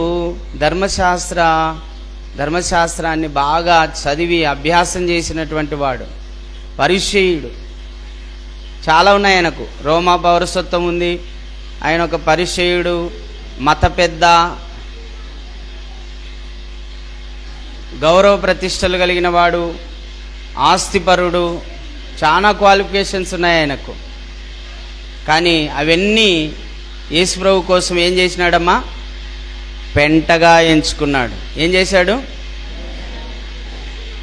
ధర్మశాస్త్రాన్ని బాగా చదివి అభ్యాసం చేసినటువంటి వాడు, పరిచయుడు. చాలా ఉన్నాయి ఆయనకు. రోమా పౌరసత్వం ఉంది. ఆయన ఒక పరిచయుడు, మత పెద్ద, గౌరవ ప్రతిష్టలు కలిగిన వాడు, ఆస్తిపరుడు. చాలా క్వాలిఫికేషన్స్ ఉన్నాయి ఆయనకు. కానీ అవన్నీ యేసుప్రభు కోసం ఏం చేసినాడమ్మా? పెంటగా ఎంచుకున్నాడు. ఏం చేశాడు?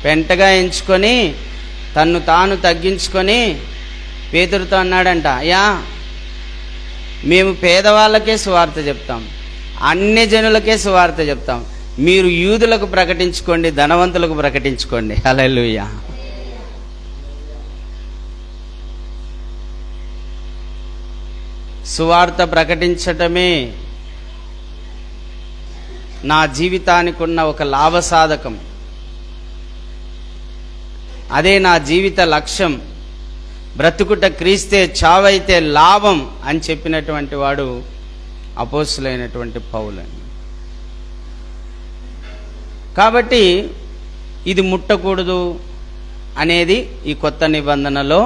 పెంటగా ఎంచుకొని తన్ను తాను తగ్గించుకొని పేతురుతో అన్నాడంట, అయ్యా మేము పేదవాళ్ళకే సువార్త చెప్తాం, అన్య జనులకే సువార్త చెప్తాం. మీరు యూదులకు ప్రకటించుకోండి, ధనవంతులకు ప్రకటించుకోండి. హల్లెలూయా. సువార్త ప్రకటించటమే నా జీవితానికి ఉన్న ఒక లాభసాధకం. అదే నా జీవిత లక్ష్యం. బ్రతుకుట క్రీస్తే, చావైతే లాభం అని చెప్పినటువంటి వాడు అపోస్తులైనటువంటి పౌలు. కాబట్టి ఇది ముట్టకూడదు అనేది ఈ కొత్త నిబంధనలో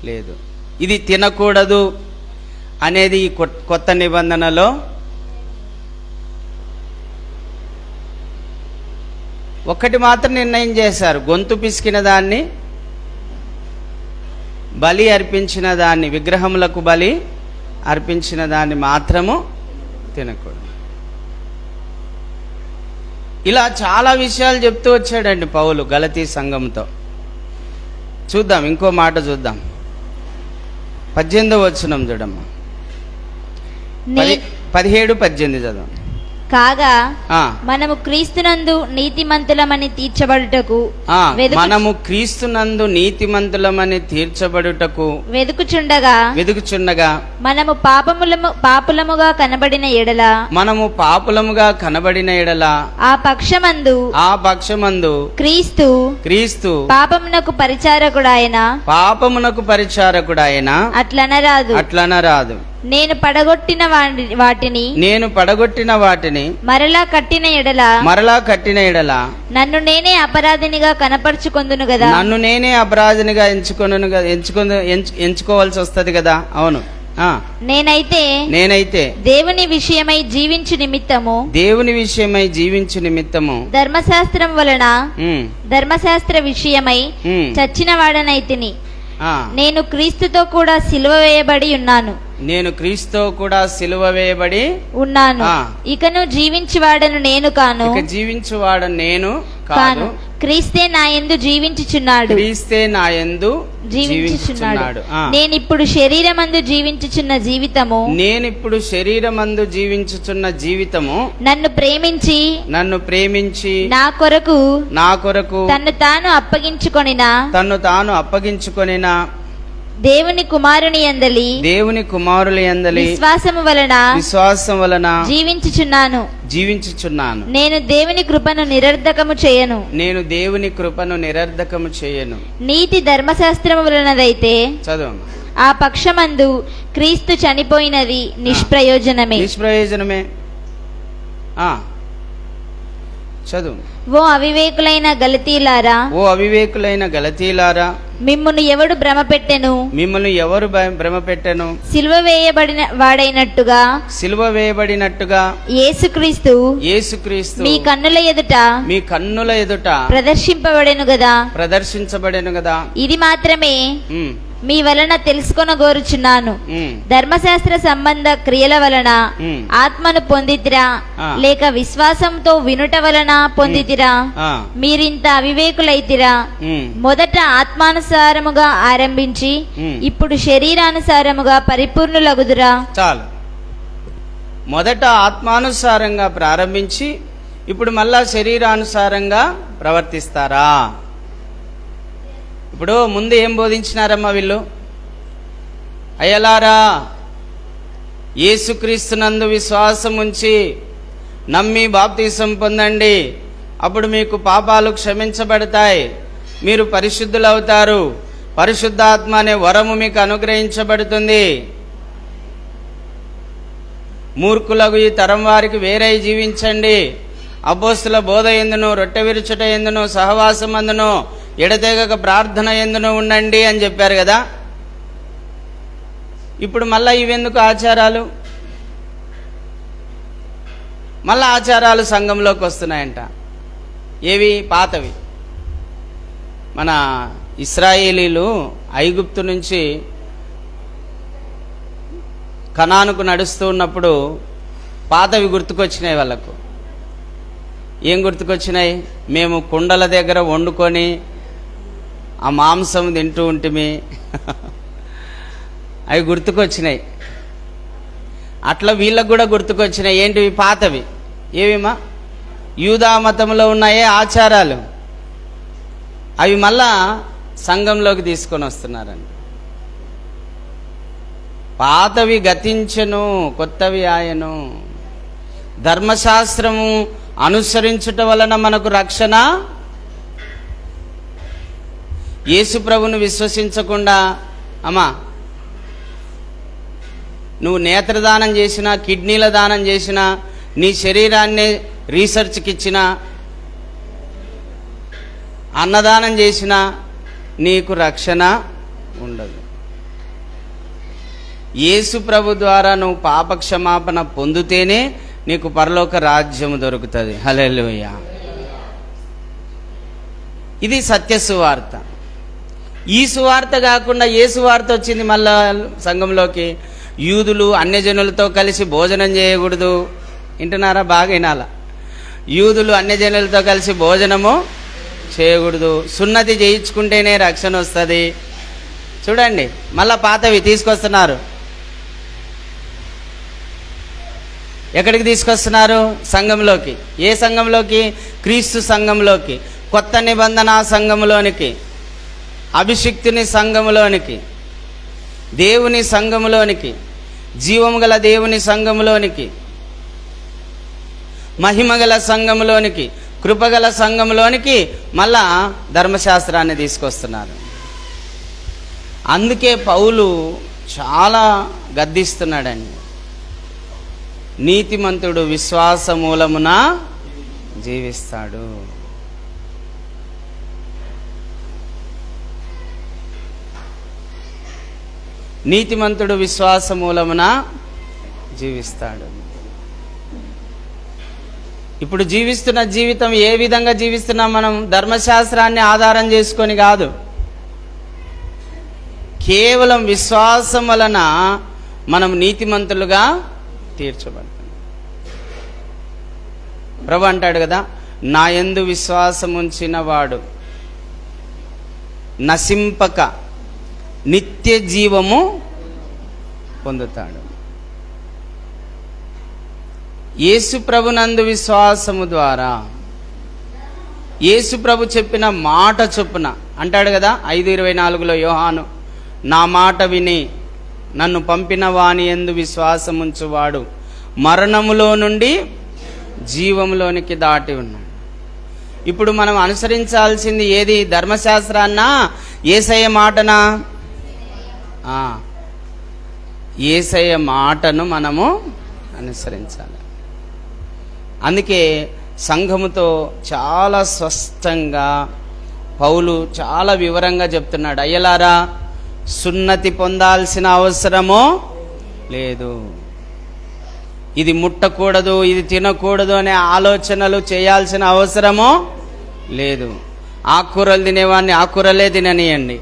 లేదు. ఇది తినకూడదు అనేది ఈ కొత్త నిబంధనలో. ఒక్కటి మాత్రం నిర్ణయం చేశారు, గొంతు పిసికిన దాన్ని, బలి అర్పించిన దాన్ని, విగ్రహములకు బలి అర్పించిన దాన్ని మాత్రము తినకూడదు. ఇలా చాలా విషయాలు చెప్తూ వచ్చాడండి పౌలు గలతీ సంఘంతో. చూద్దాం, ఇంకో మాట చూద్దాం. 18వ వచనం చూడమ్మా. 17-18 చదవం. కాగా మనము క్రీస్తునందు నీతిమంతులమని తీర్చబడుటకు మనము క్రీస్తునందు నీతిమంతులమని తీర్చబడుటకు వెదుకుచుండగా మనము పాపులముగా కనబడిన ఎడల ఆ పక్షమందు క్రీస్తు పాపమునకు పరిచారకుడాయన అట్లనరాదు. నేను పడగొట్టిన వాటిని మరలా కట్టిన ఎడల నన్ను నేనే అపరాధినిగా కనపరుచుకొందును కదా. నన్ను నేనే అపరాధినిగా ఎంచుకోవాల్సి వస్తది కదా. అవును. నేనైతే దేవుని విషయమై జీవించు నిమిత్తము ధర్మశాస్త్ర విషయమై చచ్చిన వాడనైతిని. నేను క్రీస్తుతో కూడా సిలువ వేయబడి ఉన్నాను. ఇకను జీవించువాడను నేను కాను, క్రీస్తే నా యందు జీవించుచున్నాడు. నేనిప్పుడు శరీరమందు జీవించుచున్న జీవితము నన్ను ప్రేమించి నా కొరకు తన్ను తాను అప్పగించుకొనిన దేవుని కుమారుని యందలి విశ్వాసము వలన జీవించుచున్నాను. నేను దేవుని కృపను నిరర్ధకము చేయను. నీతి ధర్మశాస్త్రము వలనదైతే చదువు. ఆ పక్షమందు క్రీస్తు చనిపోయినది నిష్ప్రయోజనమే. చదువు. ఓ అవివేకులైన గలతీలారా, మిమ్మును ఎవడు భ్రమపెట్టెను? సిలువ వేయబడిన వాడైనట్టుగా యేసుక్రీస్తు మీ కన్నుల ఎదుట ప్రదర్శింపబడెను గదా. ఇది మాత్రమే మీ వలన తెలుసుకొనగోరుచున్నాను. ధర్మశాస్త్ర సంబంధ క్రియల వలన ఆత్మను పొందితిరా, లేక విశ్వాసంతో వినుట వలన పొందితిరా? మీరింత అవివేకులైతిరా. మొదట ఆత్మానుసారముగా ఆరంభించి ఇప్పుడు శరీరానుసారముగా పరిపూర్ణులగుదురా? చాలు. మొదట ఆత్మానుసారంగా ప్రారంభించి ఇప్పుడు మళ్ళా శరీరానుసారంగా ప్రవర్తిస్తారా? ఇప్పుడు ముందు ఏం బోధించినారమ్మా వీళ్ళు? అయ్యలారా, యేసుక్రీస్తునందు విశ్వాసం ఉంచి నమ్మి బాప్తీసం పొందండి, అప్పుడు మీకు పాపాలు క్షమించబడతాయి, మీరు పరిశుద్ధులవుతారు, పరిశుద్ధాత్మ అనే వరము మీకు అనుగ్రహించబడుతుంది. మూర్ఖులకు ఈ తరం వారికి వేరే జీవించండి, అపోస్తుల బోధ ఎందును, రొట్టె విరుచుట ఎందును, సహవాసం అందును, ఎడతెగక ప్రార్థన ఎందును ఉండండి అని చెప్పారు కదా. ఇప్పుడు మళ్ళా ఇవెందుకు ఆచారాలు? మళ్ళా ఆచారాలు సంఘంలోకి వస్తున్నాయంట. ఏవి? పాతవి. మన ఇశ్రాయేలీలు ఐగుప్తు నుంచి కనానుకు నడుస్తూ ఉన్నప్పుడు పాతవి గుర్తుకొచ్చినాయి వాళ్ళకు. ఏం గుర్తుకొచ్చినాయి? మేము కుండల దగ్గర వండుకొని ఆ మాంసం తింటూ ఉంటిమి అవి గుర్తుకొచ్చినాయి. అట్లా వీళ్ళకు కూడా గుర్తుకొచ్చినాయి. ఏంటివి? పాతవి. ఏవిమా? యూదా మతంలో ఉన్నాయే ఆచారాలు, అవి మళ్ళా సంఘంలోకి తీసుకొని వస్తున్నారండి. పాతవి గతించెను, కొత్తవి ఆయను. ధర్మశాస్త్రము అనుసరించుట వలన మనకు రక్షణ. యేసు ప్రభువును విశ్వసించకుండా అమ్మా నువ్వు నేత్రదానం చేసినా, కిడ్నీల దానం చేసినా, నీ శరీరాన్ని రీసెర్చ్కి ఇచ్చినా, అన్నదానం చేసినా నీకు రక్షణ ఉండదు. యేసు ప్రభు ద్వారా నువ్వు పాపక్షమాపణ పొందితేనే నీకు పరలోక రాజ్యము దొరుకుతుంది. హల్లెలూయా. ఇది సత్య సువార్త. ఈ సువార్త కాకుండా ఏ సువార్త వచ్చింది మళ్ళా సంఘంలోకి? యూదులు అన్యజనులతో కలిసి భోజనం చేయకూడదు. వింటున్నారా? బాగా వినాల. యూదులు అన్యజనులతో కలిసి భోజనము చేయకూడదు, సున్నతి చేయించుకుంటేనే రక్షణ వస్తుంది. చూడండి, మళ్ళా పాతవి తీసుకొస్తున్నారు. ఎక్కడికి తీసుకొస్తున్నారు? సంఘంలోకి. ఏ సంఘంలోకి? క్రీస్తు సంఘంలోకి, కొత్త నిబంధన సంఘంలోనికి, అభిషిక్తుని సంఘములోనికి, దేవుని సంఘములోనికి, జీవము గల దేవుని సంఘములోనికి, మహిమగల సంఘములోనికి, కృపగల సంఘములోనికి మళ్ళా ధర్మశాస్త్రాన్ని తీసుకొస్తున్నారు. అందుకే పౌలు చాలా గద్దిస్తున్నాడండి. నీతిమంతుడు విశ్వాస మూలమున జీవిస్తాడు. నీతిమంతుడు విశ్వాస మూలమున జీవిస్తాడు. ఇప్పుడు జీవిస్తున్న జీవితం ఏ విధంగా జీవిస్తున్నాం మనం? ధర్మశాస్త్రాన్ని ఆధారం చేసుకొని కాదు, కేవలం విశ్వాసం వలన మనం నీతిమంతులుగా తీర్చబడతాం. ప్రభు అంటాడు కదా, నా యందు విశ్వాసం ఉంచిన వాడు నశింపక నిత్య జీవము పొందుతాడు. యేసు ప్రభునందు విశ్వాసము ద్వారా, యేసు ప్రభు చెప్పిన మాట చొప్పున అంటాడు కదా 5:24 యోహాను, నా మాట విని నన్ను పంపిన వాని యందు విశ్వాసముంచువాడు మరణములో నుండి జీవములోనికి దాటి ఉన్నాడు. ఇప్పుడు మనం అనుసరించాల్సింది ఏది? ధర్మశాస్త్రాన్నా, యేసయ్య మాటనా? యేసయ్య మాటను మనము అనుసరించాలి. అందుకే సంఘముతో చాలా స్పష్టంగా పౌలు చాలా వివరంగా చెప్తున్నాడు. అయ్యలారా, సున్నతి పొందాల్సిన అవసరమో లేదు, ఇది ముట్టకూడదు, ఇది తినకూడదు అనే ఆలోచనలు చేయాల్సిన అవసరమో లేదు. ఆకుకూరలు తినేవాడిని ఆకుకూరలే తిననీయండి,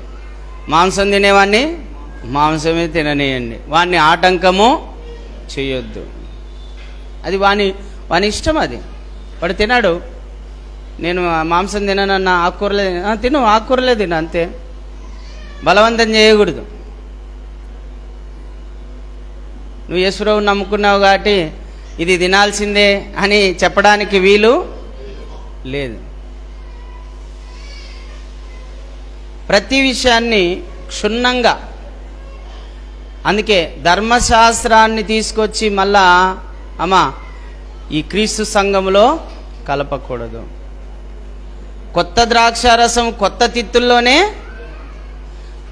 మాంసం తినేవాడిని మాంసమే తిననీయండి, వాడిని ఆటంకము చేయొద్దు. అది వాని ఇష్టం. అది వాడు తిన్నాడు, నేను మాంసం తిననన్న ఆకుకూరలే తిను, ఆకుకూరలే తిను, అంతే. బలవంతం చేయకూడదు. నువ్వు యేసుప్రభువుని నమ్ముకున్నావు కాబట్టి ఇది తినాల్సిందే అని చెప్పడానికి వీలు లేదు. ప్రతి విషయాన్ని క్షుణ్ణంగా, అందుకే ధర్మశాస్త్రాన్ని తీసుకొచ్చి మళ్ళా ఈ క్రీస్తు సంఘములో కలపకూడదు. కొత్త ద్రాక్షారసం కొత్త తిత్తుల్లోనే,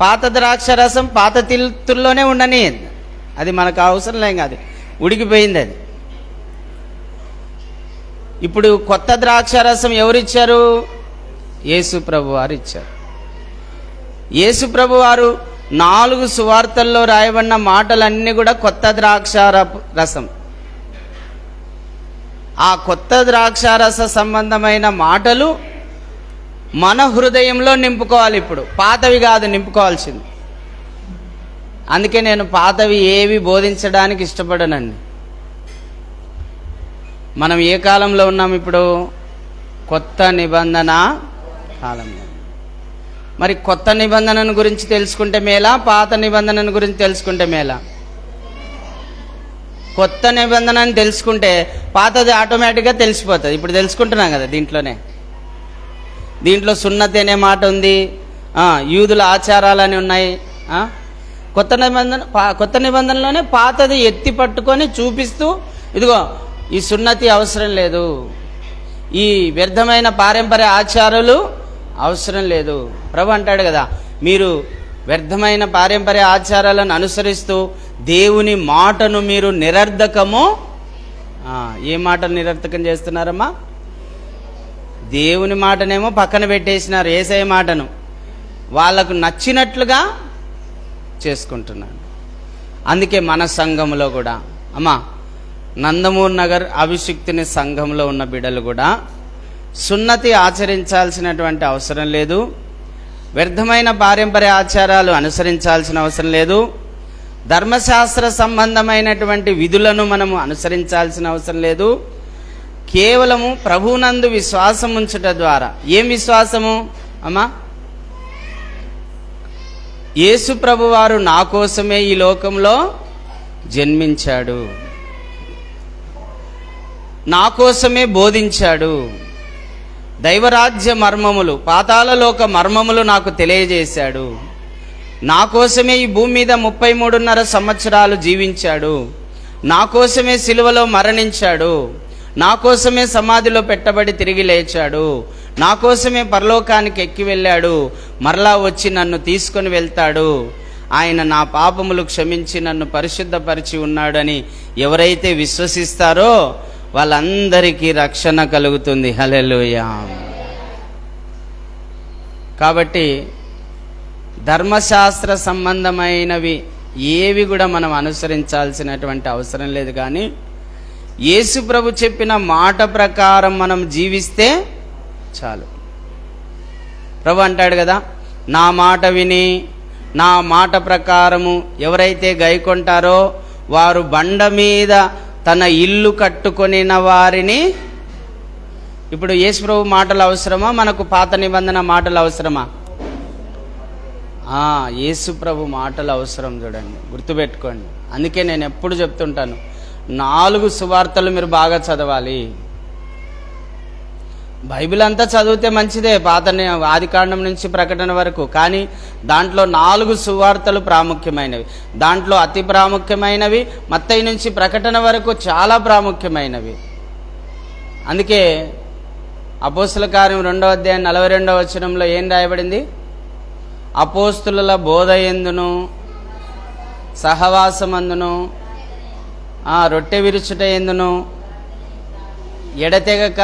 పాత ద్రాక్షారసం పాత తిత్తుల్లోనే ఉండని. అది మనకు అవసరం లేం కాదు, ఉడికిపోయింది అది. ఇప్పుడు కొత్త ద్రాక్షారసం ఎవరిచ్చారు? యేసు ప్రభు వారు ఇచ్చారు. యేసు ప్రభు వారు 4 సువార్తల్లో రాయబడిన మాటలన్నీ కూడా కొత్త ద్రాక్షారసం. ఆ కొత్త ద్రాక్షారస సంబంధమైన మాటలు మన హృదయంలో నింపుకోవాలి. ఇప్పుడు పాతవి కాదు నింపుకోవాల్సింది. అందుకే నేను పాతవి ఏవి బోధించడానికి ఇష్టపడనండి. మనం ఏ కాలంలో ఉన్నాం ఇప్పుడు? కొత్త నిబంధన కాలంలో. మరి కొత్త నిబంధనను గురించి తెలుసుకుంటే మేలా, పాత నిబంధనను గురించి తెలుసుకుంటే మేలా? కొత్త నిబంధనని తెలుసుకుంటే పాతది ఆటోమేటిక్గా తెలిసిపోతుంది. ఇప్పుడు తెలుసుకుంటున్నాం కదా, దీంట్లో సున్నతి అనే మాట ఉంది, యూదుల ఆచారాలని ఉన్నాయి. కొత్త నిబంధనలోనే పాతది ఎత్తి పట్టుకొని చూపిస్తూ, ఇదిగో ఈ సున్నతి అవసరం లేదు, ఈ వ్యర్థమైన పారంపర్య ఆచారాలు అవసరం లేదు. ప్రభు అంటాడు కదా, మీరు వ్యర్థమైన పారంపర్య ఆచారాలను అనుసరిస్తూ దేవుని మాటను మీరు నిరర్ధకము. ఏ మాటను నిరర్ధకం చేస్తున్నారమ్మా? దేవుని మాటనేమో పక్కన పెట్టేసినారు, యేసయ్య మాటను వాళ్ళకు నచ్చినట్లుగా చేసుకుంటున్నాడు. అందుకే మన సంఘంలో కూడా నందమూర్ నగర్ అభిషిక్తుని సంఘంలో ఉన్న బిడ్డలు కూడా సున్నతి ఆచరించాల్సినటువంటి అవసరం లేదు, వ్యర్థమైన పారంపర్య ఆచారాలు అనుసరించాల్సిన అవసరం లేదు, ధర్మశాస్త్ర సంబంధమైనటువంటి విధులను మనము అనుసరించాల్సిన అవసరం లేదు. కేవలము ప్రభువునందు విశ్వాసం ఉంచుట ద్వారా. ఏం విశ్వాసము యేసు ప్రభు వారు నా కోసమే ఈ లోకంలో జన్మించాడు, నా కోసమే బోధించాడు, దైవరాజ్య మర్మములు, పాతాళలోక మర్మములు నాకు తెలియజేశాడు, నా కోసమే ఈ భూమి మీద 33.5 సంవత్సరాలు జీవించాడు, నా కోసమే సిలువలో మరణించాడు, నా కోసమే సమాధిలో పెట్టబడి తిరిగి లేచాడు, నా కోసమే పరలోకానికి ఎక్కి వెళ్ళాడు, మరలా వచ్చి నన్ను తీసుకొని వెళ్తాడు, ఆయన నా పాపములు క్షమించి నన్ను పరిశుద్ధపరిచి ఉన్నాడని ఎవరైతే విశ్వసిస్తారో వాళ్ళందరికీ రక్షణ కలుగుతుంది. హల్లెలూయా. కాబట్టి ధర్మశాస్త్ర సంబంధమైనవి ఏవి కూడా మనం అనుసరించాల్సినటువంటి అవసరం లేదు. కానీ యేసు ప్రభు చెప్పిన మాట ప్రకారం మనం జీవిస్తే చాలు. ప్రభు అంటాడు కదా, నా మాట విని నా మాట ప్రకారము ఎవరైతే గైకొంటారో వారు బండ మీద తన ఇల్లు కట్టుకొనిన వారిని. ఇప్పుడు యేసు ప్రభు మాటలు అవసరమా, మనకు పాత నిబంధన మాటలు అవసరమా? యేసు ప్రభు మాటలు అవసరం. చూడండి, గుర్తుపెట్టుకోండి. అందుకే నేను ఎప్పుడు చెప్తుంటాను, 4 సువార్తలు మీరు బాగా చదవాలి. బైబిల్ అంతా చదివితే మంచిదే, ఆదికాండం నుంచి ప్రకటన వరకు. కానీ దాంట్లో 4 సువార్తలు ప్రాముఖ్యమైనవి. దాంట్లో అతి ప్రాముఖ్యమైనవి మత్తయి నుంచి ప్రకటన వరకు చాలా ప్రాముఖ్యమైనవి. అందుకే అపోస్తుల కార్యం 2వ అధ్యాయం 42వ వచనంలో ఏం రాయబడింది? అపోస్తుల బోధ యందును సహవాసమందును రొట్టె విరుచుట యందును ఎడతెగక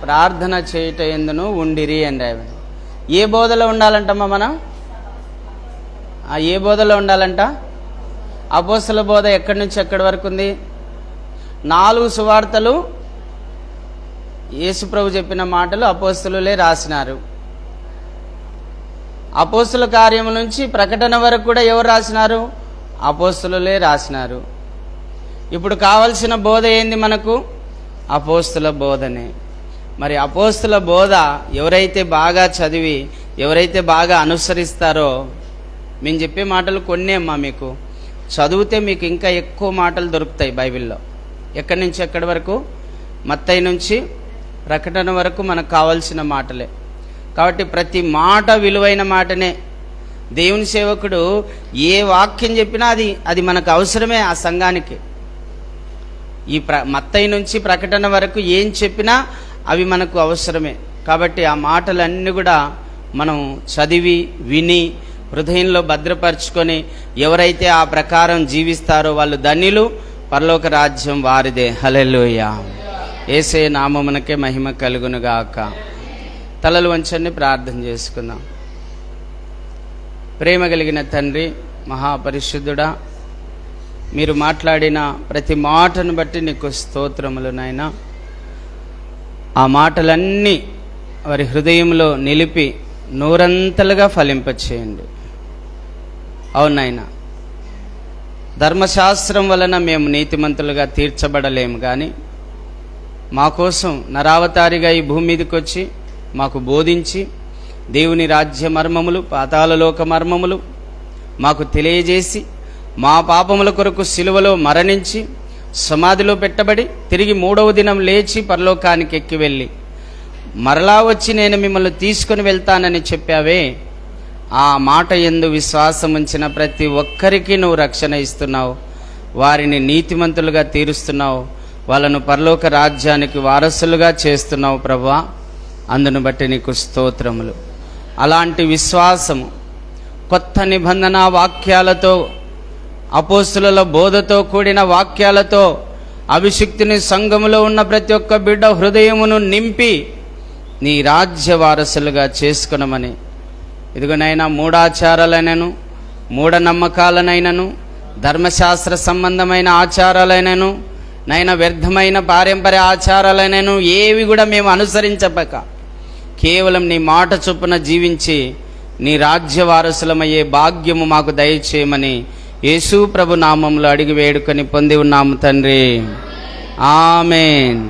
ప్రార్థన చేయుట యందును ఉండిరి అని రాయబడింది. ఏ బోధలో ఉండాలంటమ్మా మనం? ఏ బోధలో ఉండాలంట? అపోస్తుల బోధ ఎక్కడి నుంచి ఎక్కడి వరకు ఉంది? 4 సువార్తలు యేసు ప్రభు చెప్పిన మాటలు అపోస్తులులే రాసినారు. అపోస్తుల కార్యము నుంచి ప్రకటన వరకు కూడా ఎవరు రాసినారు? అపోస్తులులే రాసినారు. ఇప్పుడు కావలసిన బోధ ఏంది మనకు? అపోస్తుల బోధనే. మరి అపోస్తుల బోధ ఎవరైతే బాగా చదివి ఎవరైతే బాగా అనుసరిస్తారో, మేము చెప్పే మాటలు కొన్నే అమ్మా, మీకు చదివితే మీకు ఇంకా ఎక్కువ మాటలు దొరుకుతాయి బైబిల్లో. ఎక్కడి నుంచి ఎక్కడి వరకు? మత్తయి నుంచి ప్రకటన వరకు మనకు కావాల్సిన మాటలే. కాబట్టి ప్రతి మాట విలువైన మాటనే. దేవుని సేవకుడు ఏ వాక్యం చెప్పినా అది మనకు అవసరమే ఆ సంఘానికి. ఈ మత్తయి నుంచి ప్రకటన వరకు ఏం చెప్పినా అవి మనకు అవసరమే. కాబట్టి ఆ మాటలన్నీ కూడా మనం చదివి విని హృదయంలో భద్రపరుచుకొని ఎవరైతే ఆ ప్రకారం జీవిస్తారో వాళ్ళు ధన్యులు, పరలోక రాజ్యం వారిదే. హల్లెలూయా. యేసే నామమునకే మహిమ కలుగును గాక. తలలు వంచండి, ప్రార్థన చేసుకుందాం. ప్రేమ కలిగిన తండ్రి, మహాపరిశుద్ధుడా, మీరు మాట్లాడిన ప్రతి మాటను బట్టి నీకు స్తోత్రములు నాయనా. ఆ మాటలన్నీ వారి హృదయంలో నిలిపి నూరంతలుగా ఫలింపచేయండి. అవునాయన, ధర్మశాస్త్రం వలన మేము నీతిమంతులుగా తీర్చబడలేము, కానీ మా కోసం నరావతారిగా ఈ భూమి మీదకి వచ్చి మాకు బోధించి దేవుని రాజ్య మర్మములు, పాతాళలోక మర్మములు మాకు తెలియజేసి మా పాపముల కొరకు సిలువలో మరణించి సమాధిలో పెట్టబడి తిరిగి 3వ దినం లేచి పరలోకానికి ఎక్కి వెళ్ళి మరలా వచ్చి నేను మిమ్మల్ని తీసుకొని వెళ్తానని చెప్పావే, ఆ మాట యందు విశ్వాసం ఉంచిన ప్రతి ఒక్కరికి నువ్వు రక్షణ ఇస్తున్నావు, వారిని నీతిమంతులుగా తీరుస్తున్నావు, వాళ్ళను పరలోక రాజ్యానికి వారసులుగా చేస్తున్నావు ప్రభువా. అందును బట్టి నీకు స్తోత్రములు. అలాంటి విశ్వాసము కొత్త నిబంధన వాక్యాలతో, అపోస్తుల బోధతో కూడిన వాక్యాలతో అభిషిక్తుని సంఘములో ఉన్న ప్రతి ఒక్క బిడ్డ హృదయమును నింపి నీ రాజ్య వారసులుగా చేసుకునమని, ఇదిగోనైనా మూఢాచారాలైనను, మూఢనమ్మకాలనైనను, ధర్మశాస్త్ర సంబంధమైన ఆచారాలైనను, నైనా వ్యర్థమైన పారంపర్య ఆచారాలైనను ఏవి కూడా మేము అనుసరించబక కేవలం నీ మాట చొప్పున జీవించి నీ రాజ్య వారసులమయ్యే భాగ్యము మాకు దయచేయమని యేసు ప్రభు నామములో అడిగి వేడుకొని పొంది ఉన్నాము తండ్రి. ఆమేన్.